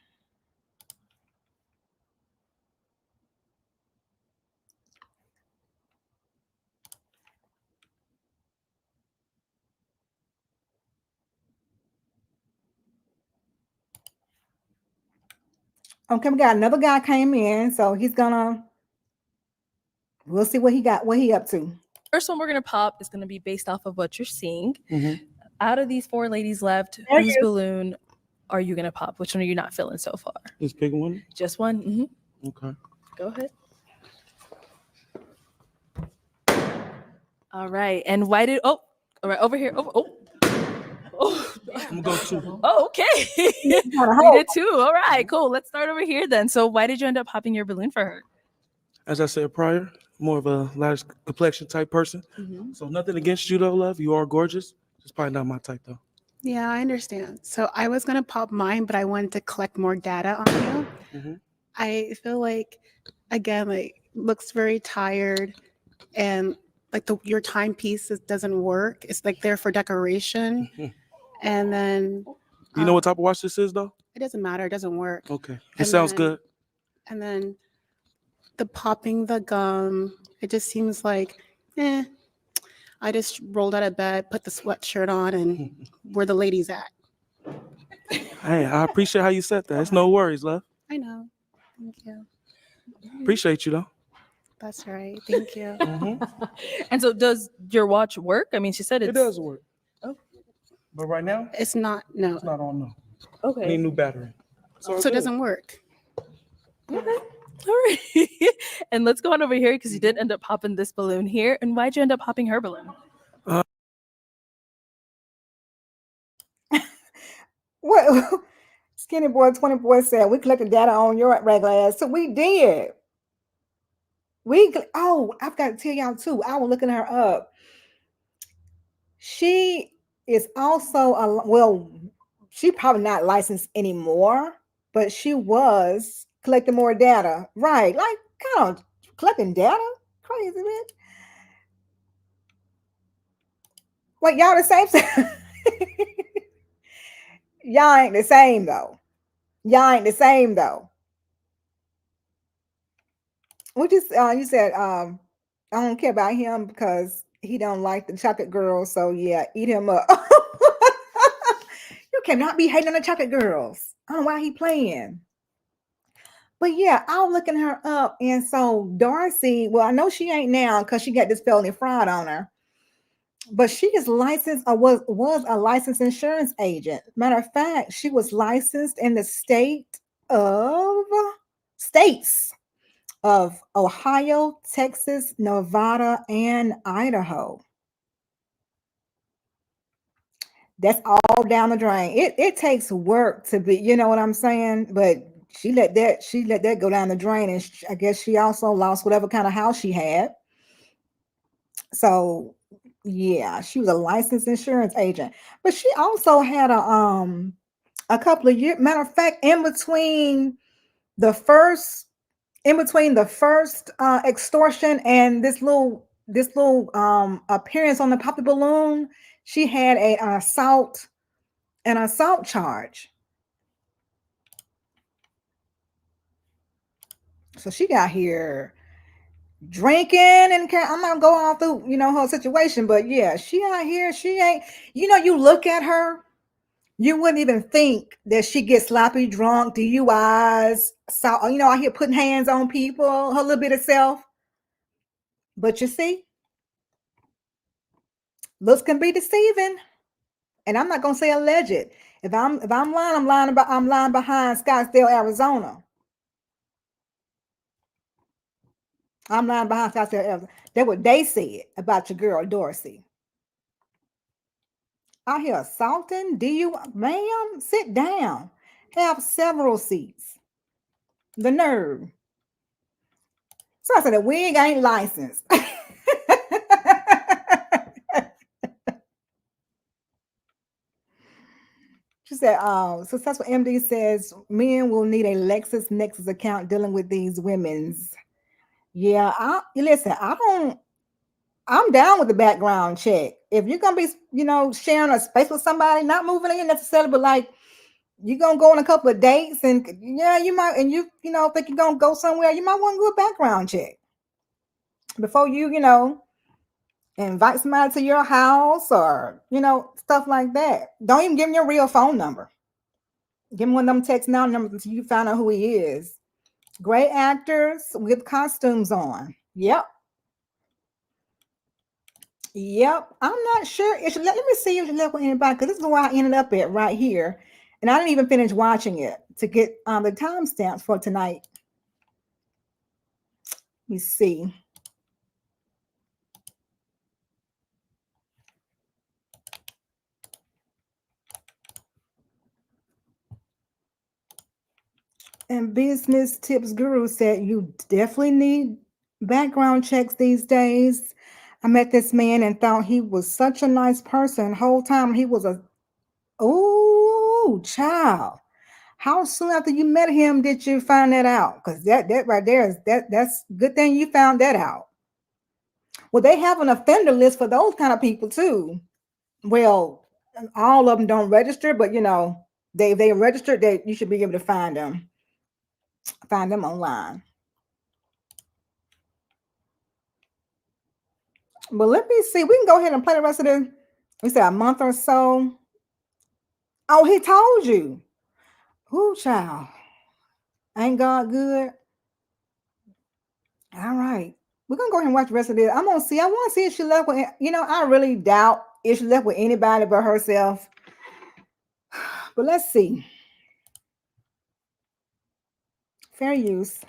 Okay, we got another guy came in, so he's gonna. We'll see what he got. What he up to. First one we're gonna pop is gonna be based off of what you're seeing. Mm-hmm. Out of these 4 ladies left, whose balloon are you gonna pop? Which one are you not feeling so far? Just pick one. Just one. Mm-hmm. Okay. Go ahead. All right, and why did? Oh, all right, over here. Oh. I'm gonna go 2. Oh, okay. We did 2. All right, cool. Let's start over here then. So, why did you end up popping your balloon for her? As I said prior, more of a large complexion type person. Mm-hmm. So nothing against you though, love. You are gorgeous. Just probably not my type though. Yeah, I understand. So I was gonna pop mine, but I wanted to collect more data on you. Mm-hmm. I feel like, again, like looks very tired, and like your timepiece doesn't work. It's like there for decoration, and then You know what type of watch this is though? it doesn't matter. It doesn't work. Okay, it And sounds then- good. And then the popping the gum, it just seems like, I just rolled out of bed, put the sweatshirt on, and where the ladies at. Hey, I appreciate how you said that. It's no worries, love. I know. Thank you. Appreciate you though. That's right. Thank you. Mm-hmm. And so, does your watch work? I mean, she said It does work. Oh. But right now, It's not. No. it's not on no. Okay. I need a new battery. So it doesn't work. Okay. All right. And let's go on over here because you did end up popping this balloon here. And why'd you end up popping her balloon? What? Skinny Boy 20 Boy said we collected data on your regular ass. So we did. I've got to tell y'all too. I was looking her up. She is also she probably not licensed anymore, but she was collecting more data. Right. Like kind of collecting data. Crazy, man. Wait, y'all the same? Y'all ain't the same though. We just you said I don't care about him because he don't like the chocolate girls. So yeah, eat him up. You cannot be hating on the chocolate girls. I don't know why he playing. But yeah, I was looking her up, and so Darcy. Well, I know she ain't now because she got this felony fraud on her. But she is licensed or was a licensed insurance agent. Matter of fact, she was licensed in the states of Ohio, Texas, Nevada, and Idaho. That's all down the drain. It takes work to be, you know what I'm saying? But she let that go down the drain, and I guess she also lost whatever kind of house she had. So yeah, she was a licensed insurance agent, but she also had a couple of years. Matter of fact, in between the first extortion and this little appearance on the Pop the Balloon, she had an assault charge. So she got here drinking, and I'm not going off through her situation, but yeah, she out here. She ain't. You look at her, you wouldn't even think that she gets sloppy drunk, DUIs. So out here putting hands on people, her little bit of self. But you see, looks can be deceiving, and I'm not gonna say alleged. If I'm lying, I'm lying behind Scottsdale, Arizona. I'm lying behind Scottsdale, Arizona. That's what they said about your girl Darcy. Out here assaulting, ma'am, sit down. Have several seats. The nerve. So I said the wig ain't licensed. She said, successful MD says men will need a LexisNexis account dealing with these women's. Yeah, I'm down with the background check. If you're gonna be, sharing a space with somebody, not moving in necessarily, but like you're gonna go on a couple of dates, and yeah, you might, and think you're gonna go somewhere, you might want to do a background check before you invite somebody to your house or stuff like that. Don't even give them your real phone number. Give him one of them text now numbers until you find out who he is. Great actors with costumes on. Yep. I'm not sure. Let me see if you left with anybody, because this is where I ended up at right here. And I didn't even finish watching it to get the timestamps for tonight. Let me see. And Business Tips Guru said you definitely need background checks these days. I met this man and thought he was such a nice person. Whole time he was child. How soon after you met him did you find that out? Because that right there is that's good thing you found that out. Well, they have an offender list for those kind of people too. Well, all of them don't register, but they registered, that you should be able to find them online. But let me see. We can go ahead and play the rest of the. We said a month or so. Oh, he told you. Ooh, child. Ain't God good? All right. We're gonna go ahead and watch the rest of this. I want to see if she left with, I really doubt if she left with anybody but herself. But let's see. Fair use.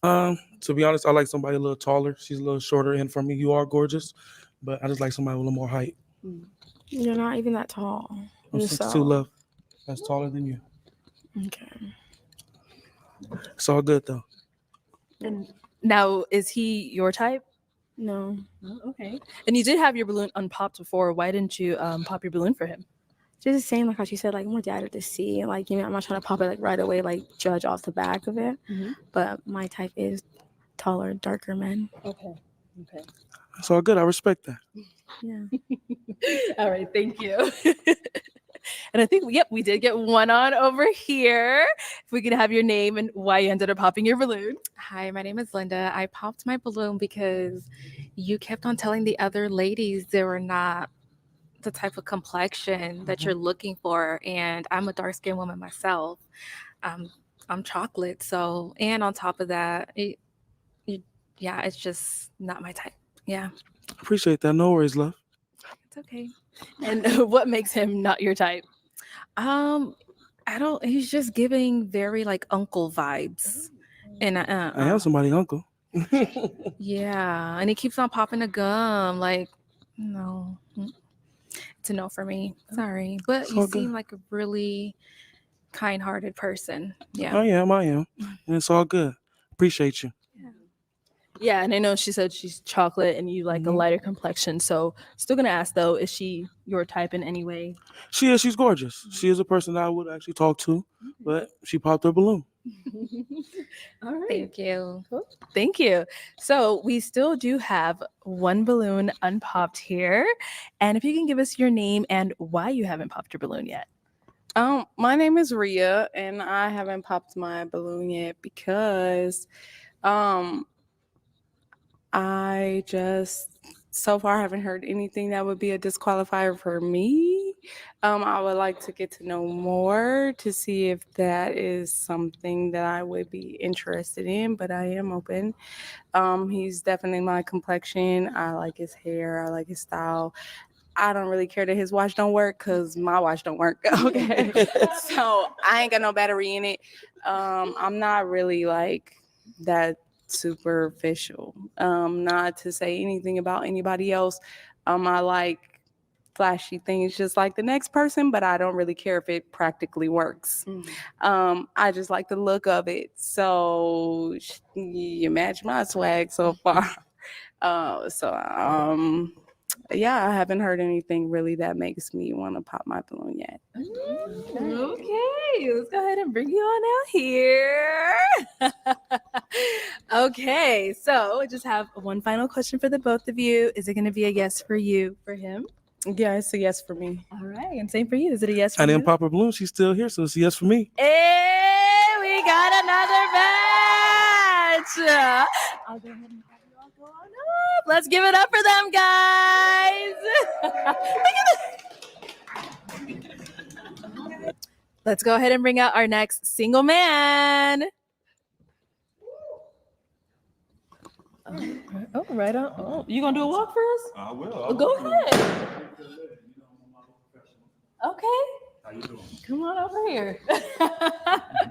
To be honest, I like somebody a little taller. She's a little shorter in from me. You are gorgeous, but I just like somebody with a little more height. You're not even that tall. I'm 6'2", love. That's taller than you. Okay. It's all good though. And now, is he your type? No. Oh, okay. And you did have your balloon unpopped before. Why didn't you pop your balloon for him? Just the same, like how she said, like, I want data to see, and like, I'm not trying to pop it like right away, like judge off the back of it. Mm-hmm. But my type is taller, darker men. Okay. It's all good. I respect that. Yeah. All right. Thank you. And I think, we did get one on over here. If we can have your name and why you ended up popping your balloon. Hi, my name is Linda. I popped my balloon because you kept on telling the other ladies they were not the type of complexion that you're looking for. And I'm a dark-skinned woman myself. I'm chocolate. So, and on top of that, it's just not my type. Yeah. Appreciate that. No worries, love. It's okay. And what makes him not your type? He's just giving very like uncle vibes. And I am somebody's uncle. Yeah. And he keeps on popping a gum. Like, no. It's a no for me. Sorry. But you seem like a really kind-hearted person. Yeah. I am. And it's all good. Appreciate you. Yeah, and I know she said she's chocolate and you like a lighter complexion. So still gonna ask though, is she your type in any way? She is. She's gorgeous. She is a person that I would actually talk to, but she popped her balloon. All right. Thank you. Cool. Thank you. So we still do have one balloon unpopped here. And if you can give us your name and why you haven't popped your balloon yet. My name is Ria, and I haven't popped my balloon yet because I just so far haven't heard anything that would be a disqualifier for me. I would like to get to know more to see if that is something that I would be interested in, but I am open. He's definitely my complexion. I like his hair. I like his style. I don't really care that his watch don't work because my watch don't work. Okay. So I ain't got no battery in it. I'm not really like that superficial. Not to say anything about anybody else. I like flashy things just like the next person, but I don't really care if it practically works. I just like the look of it. So you match my swag so far. Yeah, I haven't heard anything really that makes me want to pop my balloon yet. Okay, let's go ahead and bring you on out here. Okay, so I just have one final question for the both of you. Is it going to be a yes for you, for him? Yeah, it's a yes for me. All right, and same for you. Is it a yes for I you? didn't pop her balloon. She's still here, so it's a yes for me. Hey, we got another match. I'll go ahead and have you all go on up. Let's give it up for them, guys. Let's go ahead and bring out our next single man. Oh, right on. Oh, you gonna do a walk for us? I will. Go ahead. Okay. How you doing? Come on over here.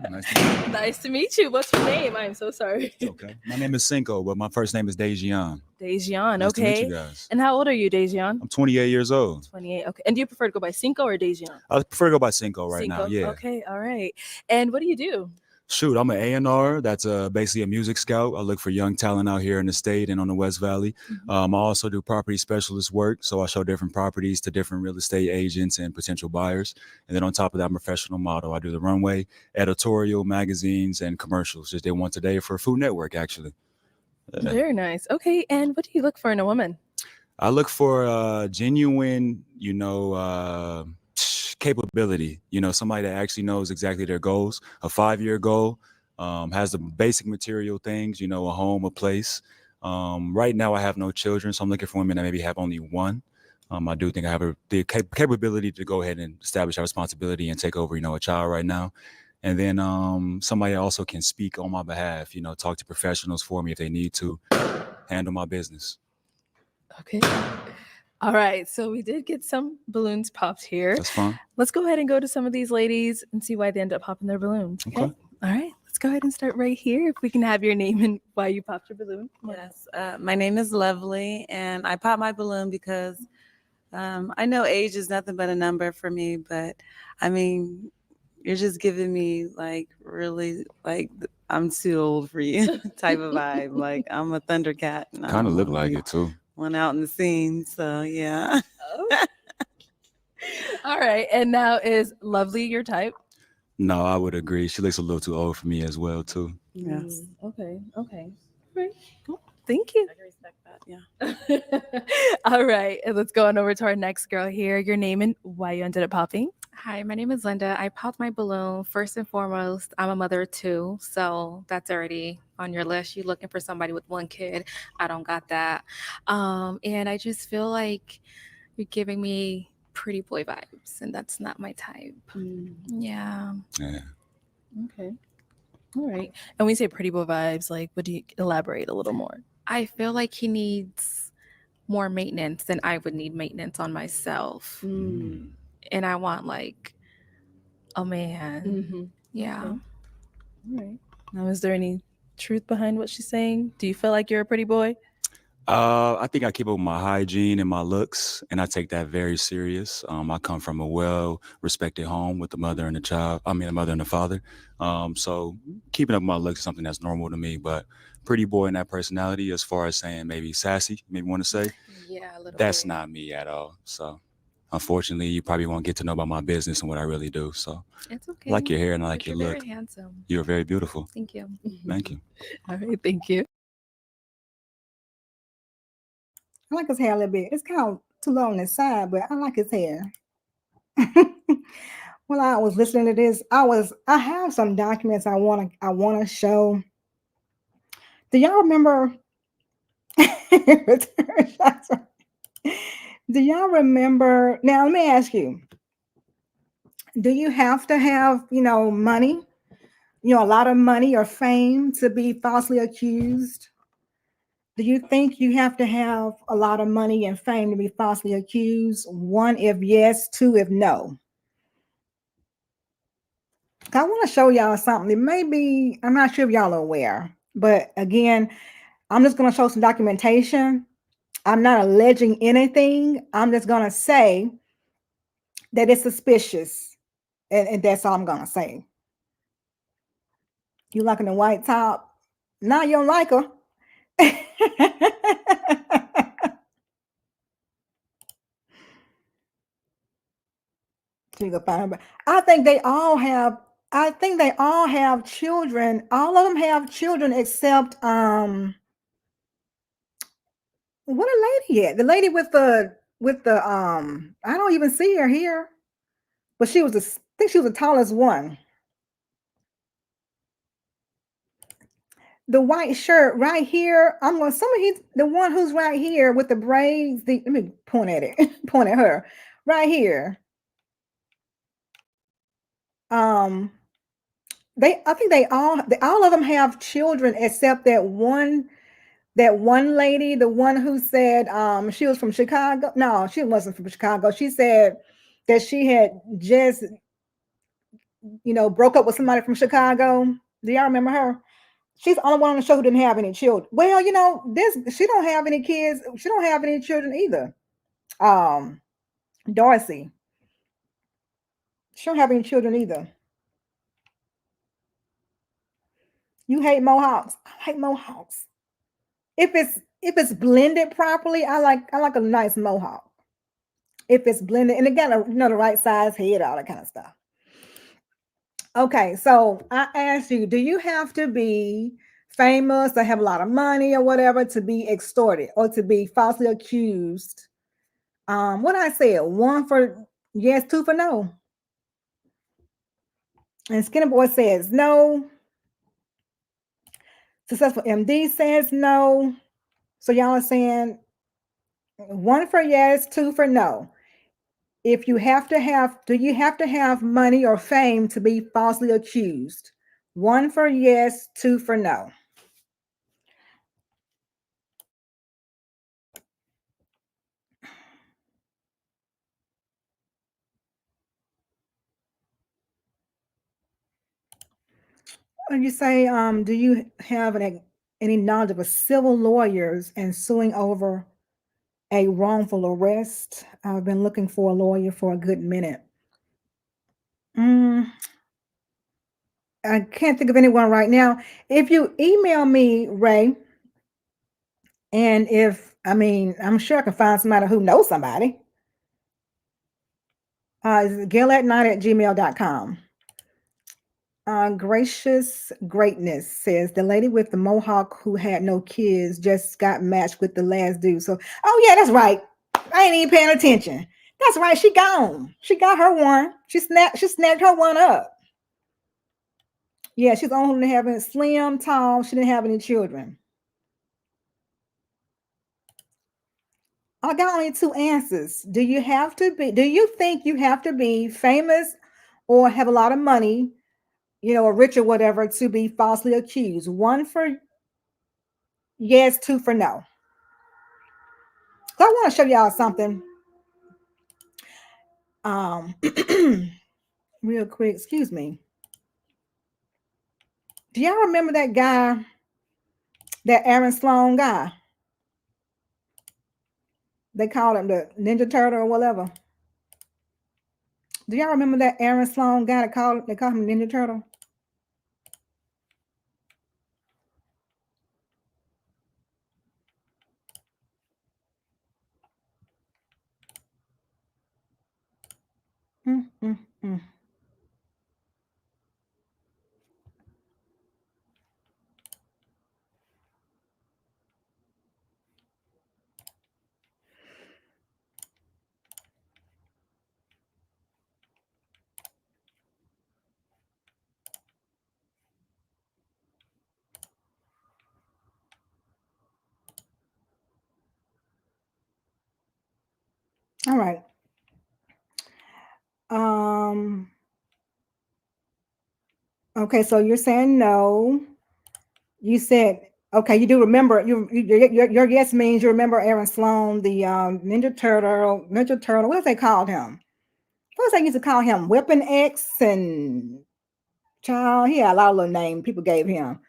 Nice to meet you. Nice to meet you. What's your name? I'm so sorry. It's okay. My name is Cinco, but my first name is Dejian. Dejian. Nice to meet Okay. you guys. And how old are you, Dejian? I'm 28 years old. 28. Okay. And do you prefer to go by Cinco or Dejian? I prefer to go by Cinco right now. Cinco. Yeah. Okay. All right. And what do you do? Shoot, I'm an A&R. That's basically a music scout. I look for young talent out here in the state and on the West Valley. I also do property specialist work. So I show different properties to different real estate agents and potential buyers. And then on top of that, I'm a professional model. I do the runway, editorial, magazines, and commercials. Just did one today for Food Network, actually. Very nice. Okay. And what do you look for in a woman? I look for genuine, capability, somebody that actually knows exactly their goals, a 5-year goal, has the basic material things, a home, a place. Right now I have no children, so I'm looking for women that maybe have only one. I do think I have the capability to go ahead and establish our responsibility and take over, a child right now. And then somebody also can speak on my behalf, talk to professionals for me if they need to, handle my business. Okay. All right. So we did get some balloons popped here. That's fine. Let's go ahead and go to some of these ladies and see why they end up popping their balloons. Okay. All right. Let's go ahead and start right here. If we can have your name and why you popped your balloon. Yes. My name is Lovely, and I popped my balloon because I know age is nothing but a number for me, but I mean, you're just giving me like really like I'm too old for you type of vibe. Like I'm a Thundercat. Kind of look like it too. One out in the scene, so yeah. All right. And now is Lovely your type? No, I would agree. She looks a little too old for me as well too. Yes. Okay. Okay. All right. Cool. Thank you. I can respect that. Yeah. All right. And let's go on over to our next girl here. Your name and why you ended up popping. Hi, my name is Linda. I popped my balloon. First and foremost, I'm a mother of 2, so that's already on your list. You're looking for somebody with 1 kid. I don't got that. And I just feel like you're giving me pretty boy vibes, and that's not my type. Yeah. Okay. All right. And when you say pretty boy vibes, like, what do you elaborate a little more? I feel like he needs more maintenance than I would need maintenance on myself. And I want like a man. Yeah. Okay. All right. Now, is there any truth behind what she's saying? Do you feel like you're a pretty boy? I think I keep up with my hygiene and my looks, and I take that very serious. I come from a well-respected home with the mother and the child. I mean, the mother and the father. So keeping up with my looks is something that's normal to me. But pretty boy in that personality, as far as saying maybe sassy, maybe want to say, Yeah, a little that's bit. not me at all. So unfortunately, you probably won't get to know about my business and what I really do. So It's I okay. like your hair and I like But your you're look. very handsome. You're very beautiful. Thank you. Thank you. All right, thank you. I like his hair a little bit. It's kind of too long on the side, but I like his hair. When I was listening to this, I have some documents I wanna show. Do y'all remember? Do y'all remember? Now let me ask you: do you have to have money, a lot of money or fame to be falsely accused? Do you think you have to have a lot of money and fame to be falsely accused? One, if yes. Two, if no. I want to show y'all something. Maybe I'm not sure if y'all are aware, but again, I'm just going to show some documentation. I'm not alleging anything. I'm just going to say that it's suspicious, and that's all I'm going to say. You liking the white top? Now you don't like her. You can find her. I think they all have. I think they all have children. All of them have children except what a lady at? The lady with the I don't even see her here. But she was I think she was the tallest one. The white shirt right here. I'm going the one who's right here with the braids. Let me point at it. Point at her. Right here. I think they all of them have children except that one lady, the one who said she was from Chicago. No, she wasn't from Chicago. She said that she had just broke up with somebody from Chicago. Do y'all remember her? She's the only one on the show who didn't have any children. Well, she don't have any kids. She don't have any children either. Darcy. She don't have any children either. You hate mohawks. I hate mohawks. If it's blended properly, I like a nice mohawk. If it's blended and it got the right size head, all that kind of stuff. Okay, so I asked you, do you have to be famous or have a lot of money or whatever to be extorted or to be falsely accused? What I said, 1 for yes, 2 for no. And Skinner Boy says no. Successful MD says no. So y'all are saying 1 for yes, 2 for no. If you have to have, do you have to have money or fame to be falsely accused? 1 for yes, 2 for no. And you say, do you have any knowledge of a civil lawyers and suing over a wrongful arrest? I've been looking for a lawyer for a good minute. I can't think of anyone right now. If you email me, Ray, and I'm sure I can find somebody who knows somebody. Gail@9@gmail.com. Gracious Greatness says the lady with the mohawk who had no kids just got matched with the last dude. So, oh yeah, that's right. I ain't even paying attention. That's right. She gone. She got her one. She snagged her one up. Yeah, she's only having slim, tall. She didn't have any children. I got only 2 answers. Do you think you have to be famous or have a lot of money, or rich or whatever to be falsely accused? 1 for yes, 2 for no. So I want to show y'all something. Real quick, excuse me. Do y'all remember that guy, that Aaron Sloan guy? they called him the Ninja Turtle or whatever. Do y'all remember that Aaron Sloan guy they called him Ninja Turtle? Mm. All right. Okay, so you're saying no. You said okay. You do remember your yes means you remember Aaron Sloan, the Ninja Turtle. Ninja Turtle. What did they called him? What was they used to call him? Weapon X and child. He had a lot of little names people gave him.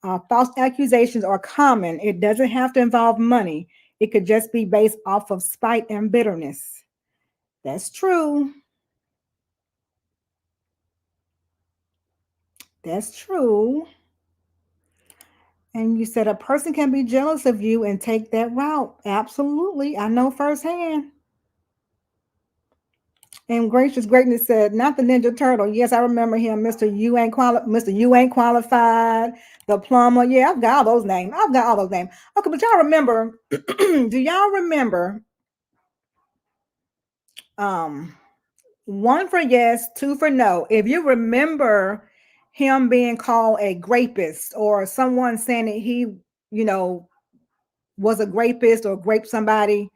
False accusations are common. It doesn't have to involve money. It could just be based off of spite and bitterness. That's true. That's true. And you said a person can be jealous of you and take that route. Absolutely. I know firsthand. And Gracious Greatness said, not the Ninja Turtle. Yes, I remember him. Mr. You ain't qualified. The plumber. Yeah, I've got all those names. Okay, but y'all remember, do y'all remember 1 for yes, 2 for no? If you remember him being called a grapist or someone saying that he, was a grapist or raped somebody,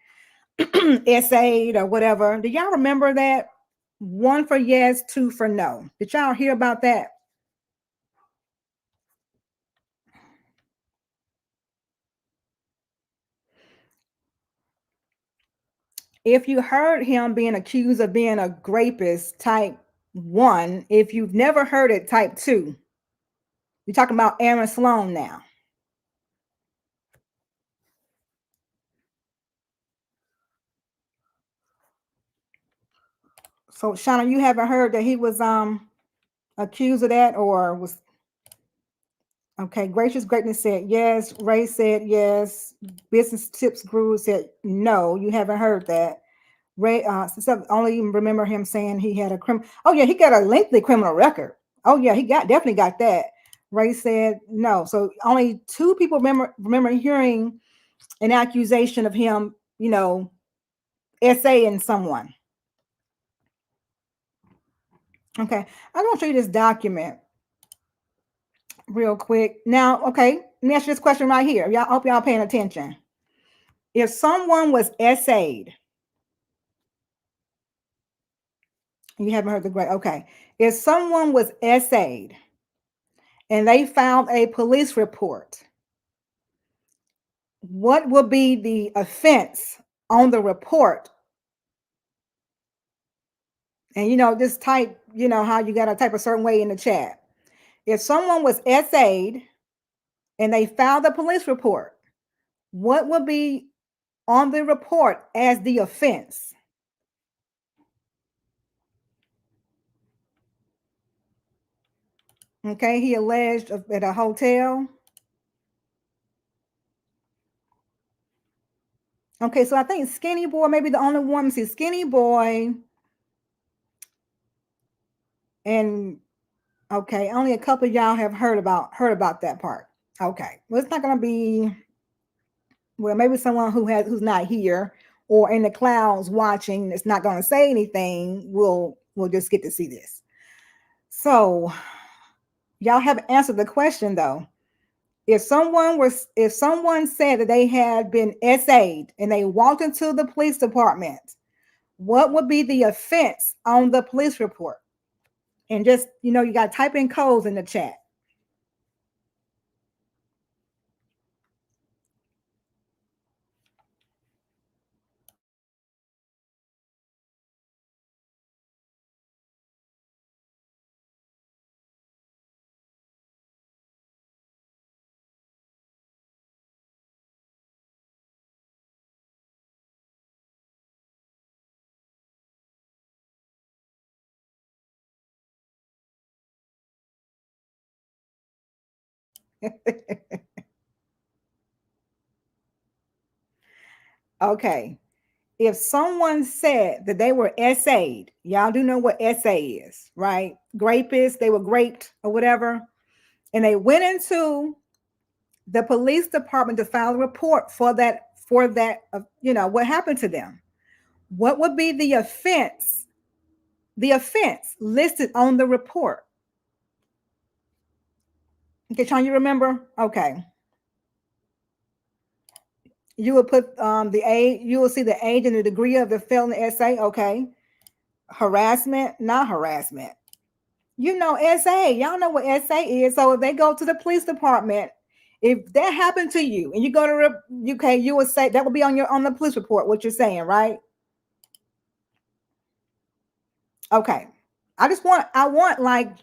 essayed or whatever. Do y'all remember that? 1 for yes, 2 for no. Did y'all hear about that? If you heard him being accused of being a rapist, type 1. If you've never heard it, type 2. You're talking about Aaron Sloan now. So Shauna, you haven't heard that he was accused of that or was okay. Gracious Greatness said yes. Ray said yes. Business Tips Guru said no. You haven't heard that. Ray only remember him saying he had a criminal. Oh yeah, he got a lengthy criminal record. Oh yeah, he definitely got that. Ray said no. So only 2 people remember hearing an accusation of him, essaying someone. Okay, I'm gonna show you this document real quick. Now, okay, let me ask you this question right here. Y'all hope y'all paying attention. If someone was essayed, you haven't heard the great, okay. If someone was essayed and they filed a police report, what will be the offense on the report? And just type, how you got to type a certain way in the chat. If someone was essayed and they filed a police report, what will be on the report as the offense? Okay, he alleged at a hotel. Okay, so I think Skinny Boy may be the only one. See, Skinny Boy and okay, only a couple of y'all have heard about that part. Okay, well, it's not gonna be maybe someone who's not here or in the clouds watching that's not gonna say anything. We'll just get to see this. So y'all have answered the question though. If someone said that they had been essayed and they walked into the police department, what would be the offense on the police report? And just, you got to type in codes in the chat. Okay. If someone said that they were SA'd, y'all do know what SA is, right? Grapists, they were graped or whatever. And they went into the police department to file a report for that, what happened to them. What would be the offense listed on the report? Okay, Sean, you remember? Okay. You will put the age, you will see the age and the degree of the felony SA. Okay. Harassment, not harassment. You know, SA, y'all know what SA is. So if they go to the police department, if that happened to you and you go to UK, you will say that will be on the police report, what you're saying, right? Okay. I want like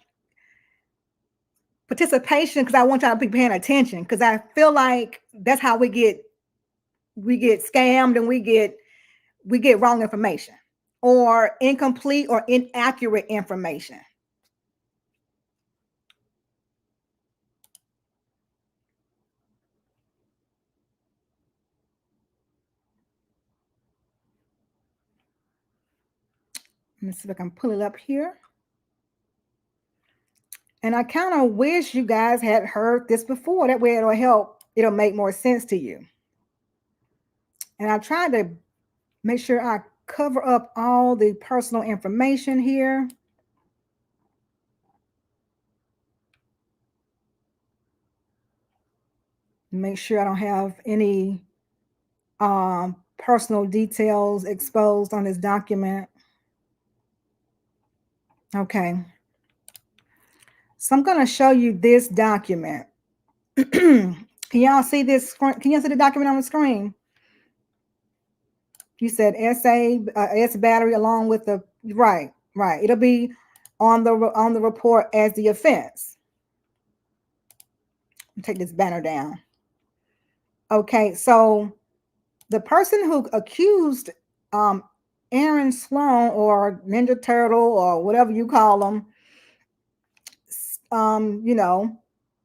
participation because I want y'all to be paying attention because I feel like that's how we get scammed and we get wrong information or incomplete or inaccurate information. Let me see if I can pull it up here. And I kind of wish you guys had heard this before. That way it'll help. It'll make more sense to you. And I tried to make sure I cover up all the personal information here. Make sure I don't have any personal details exposed on this document. Okay. So I'm going to show you this document. Can y'all see this? Can y'all see the document on the screen? You said S battery along with the right. It'll be on the report as the offense. Take this banner down. Okay, so the person who accused Aaron Sloan or Ninja Turtle or whatever you call them,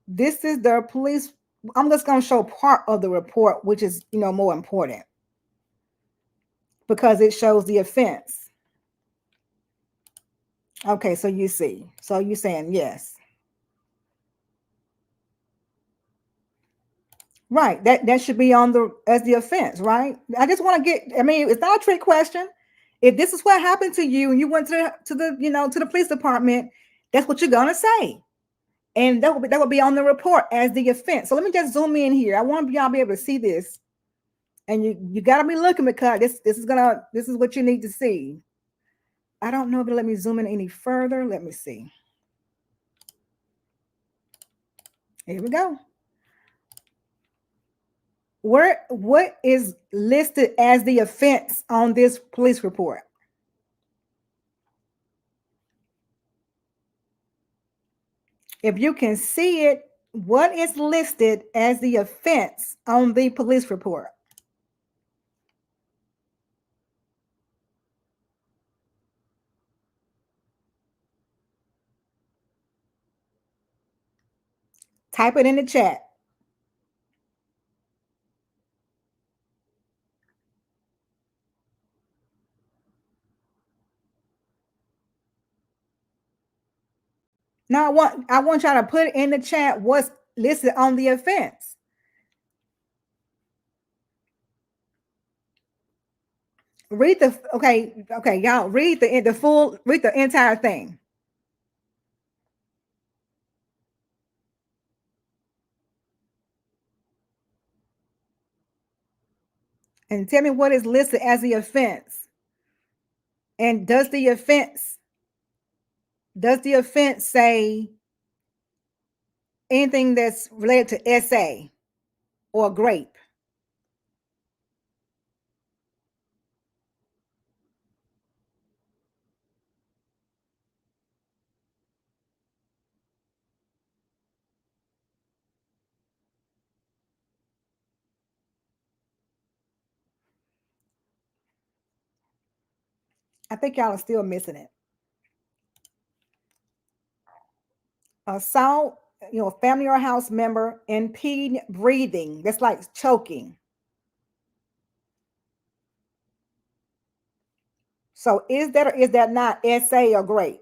this is their police. I'm just going to show part of the report, which is, more important because it shows the offense. Okay, so you see. So you're saying yes. Right. That should be on as the offense, right? I just want to it's not a trick question. If this is what happened to you and you went to the police department, that's what you're gonna say. And that will be on the report as the offense. So let me just zoom in here. I want y'all to be able to see this. And you gotta be looking because this is what you need to see. I don't know if it'll let me zoom in any further. Let me see. Here we go. What is listed as the offense on this police report? If you can see it, what is listed as the offense on the police report? Type it in the chat. Now I want y'all to put in the chat what's listed on the offense. Read y'all read the entire thing. And tell me what is listed as the offense. And does the offense say anything that's related to SA or grape? I think y'all are still missing it. Assault family or house member, impede breathing. That's like choking. So is that or is that not SA or great?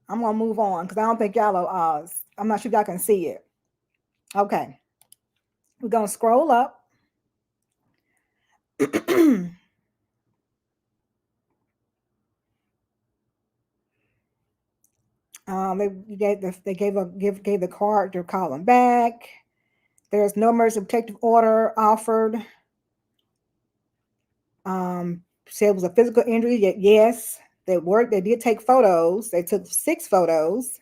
I'm gonna move on because I don't think y'all are, I'm not sure if y'all can see it. Okay. We're gonna scroll up. They gave the card to call them back. There's no emergency protective order offered. Said it was a physical injury. Yes, they did take photos. They took 6 photos,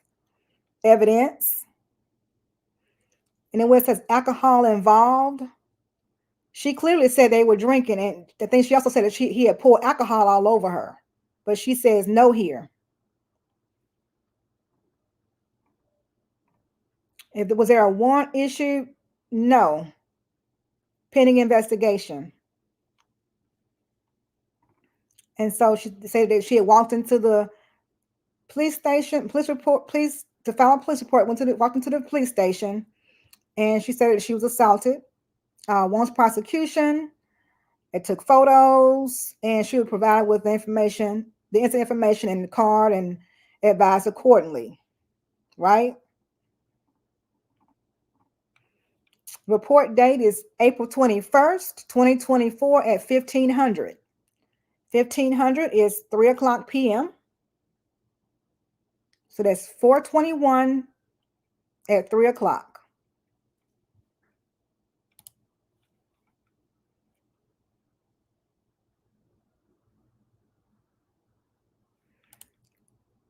evidence. And then when it says alcohol involved, she clearly said they were drinking. And the thing she also said that he had poured alcohol all over her. But she says no here. Was there a warrant issued? No. Pending investigation. And so she said that she had walked into the police station, to file a police report, walked into the police station, and she said that she was assaulted. Once prosecution, it took photos, and she was provided with the incident information in the card and advised accordingly. Right? Report date is April 21st, 2024 at 1500. 1500 is 3:00 p.m. So that's 4/21 at 3:00.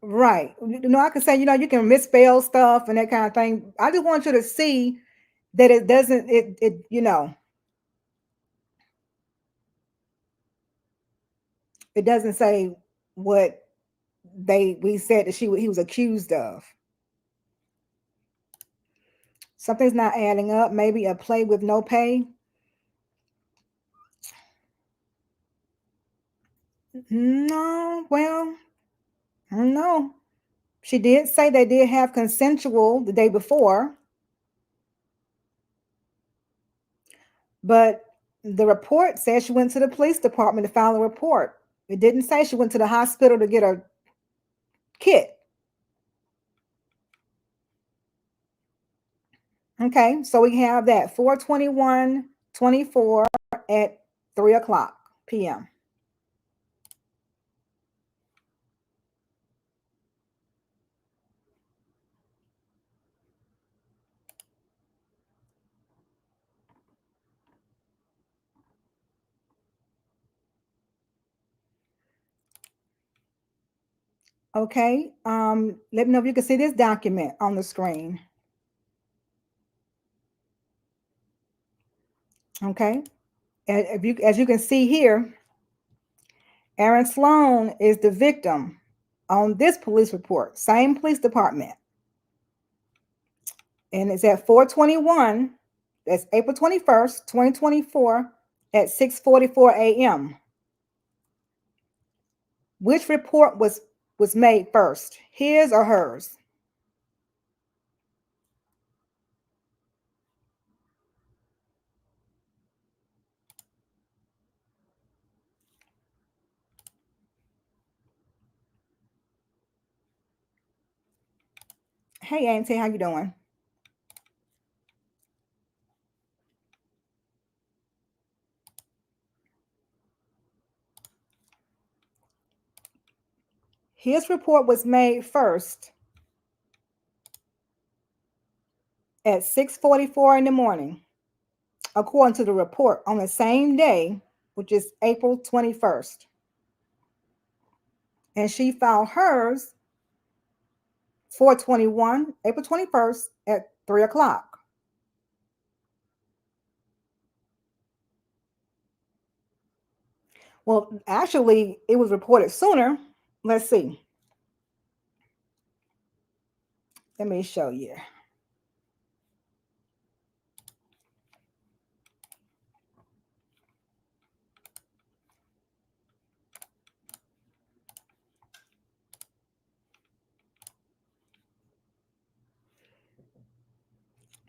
Right. I can say, you can misspell stuff and that kind of thing. I just want you to see that it doesn't, it doesn't say what we said that he was accused of. Something's not adding up. Maybe a play with no pay. No, well, I don't know. She did say they did have consensual the day before, but the report said she went to the police department to file a report. It didn't say she went to the hospital to get a kit. Okay, so we have that 4/21/24 at 3:00 p.m. Okay, let me know if you can see this document on the screen. Okay, as you can see here, Aaron Sloan is the victim on this police report, same police department. And it's at 4/21, that's April 21st, 2024 at 6:44 a.m. Which report was made first, his or hers? Hey, Auntie, how you doing? His report was made first at 6:44 in the morning, according to the report on the same day, which is April 21st. And she filed hers 4/21, April 21st at 3:00. Well, actually, it was reported sooner. Let's see. Let me show you.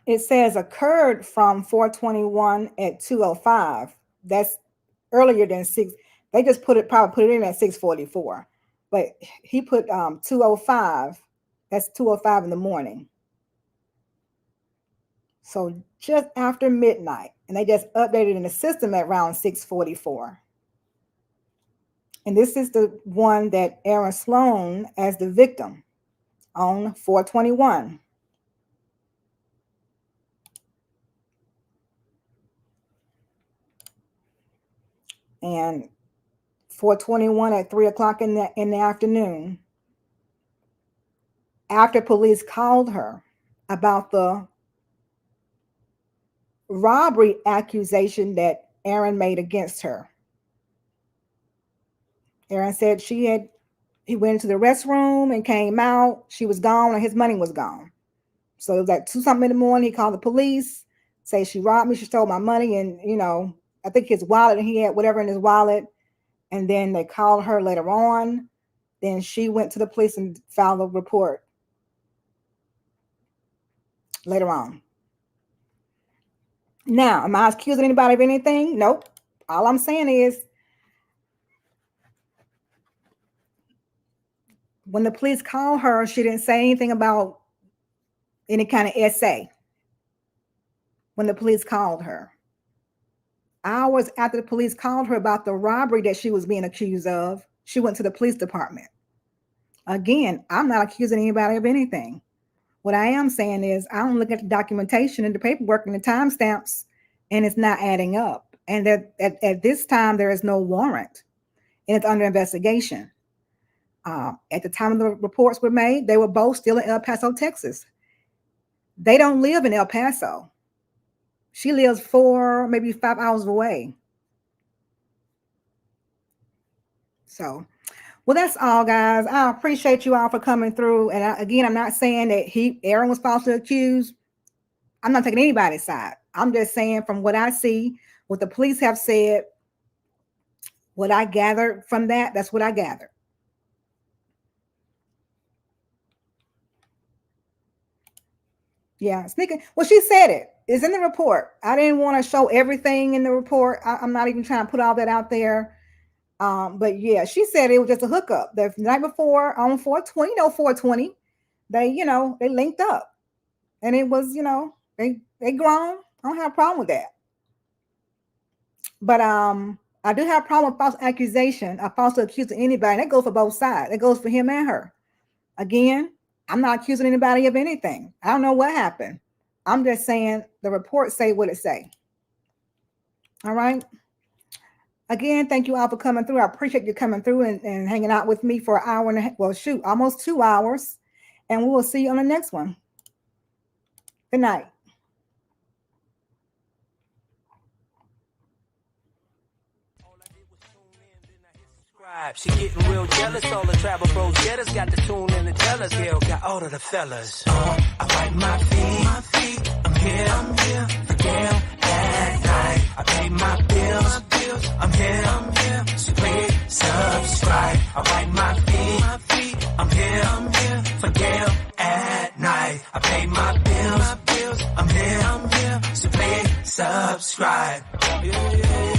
it says occurred from 421 at 2:05. That's earlier than 6. They just probably put it in at 6:44, but he put 2:05. That's 2:05 in the morning. So just after midnight, and they just updated in the system at around 6:44. And this is the one that Aaron Sloan as the victim on 421. And 421 at 3 o'clock in the afternoon, after police called her about the robbery accusation that Aaron made against her. Aaron said he went into the restroom and came out. She was gone and his money was gone. So it was like 2-something in the morning. He called the police, say she robbed me, she stole my money, and I think his wallet, and he had whatever in his wallet. And then they called her later on. Then she went to the police and filed a report later on. Now, am I accusing anybody of anything? Nope. All I'm saying is, when the police called her, she didn't say anything about any kind of essay. When the police called her, hours after the police called her about the robbery that she was being accused of, she went to the police department. Again, I'm not accusing anybody of anything. What I am saying is, I don't look at the documentation and the paperwork and the timestamps, and it's not adding up. And that at this time, there is no warrant, and it's under investigation. At the time the reports were made, they were both still in El Paso, Texas. They don't live in El Paso. She lives 4, maybe 5 hours away. So, well, that's all, guys. I appreciate you all for coming through. And again, I'm not saying that Aaron was falsely accused. I'm not taking anybody's side. I'm just saying from what I see, what the police have said, what I gathered from that's what I gathered. Yeah, sneaking. Well, she said it. It's in the report. I didn't want to show everything in the report. I'm not even trying to put all that out there. But yeah, she said it was just a hookup. The night before on 420, 420, they linked up. And it was, they grown. I don't have a problem with that. But I do have a problem with false accusation, a false accusing anybody. That goes for both sides. That goes for him and her. Again, I'm not accusing anybody of anything. I don't know what happened. I'm just saying the reports say what it say. All right. Again, thank you all for coming through. I appreciate you coming through and hanging out with me for an hour and a half. Well, shoot, almost 2 hours. And we will see you on the next one. Good night. She getting real jealous, all the travel bros get us, got the tune in and tell us, Gail got all of the fellas. I wipe my feet, I'm here for Gail at night. I pay my bills, I'm here, so please subscribe. I wipe my feet, I'm here for Gail at night. I pay my bills, I'm here, so please subscribe. Yeah.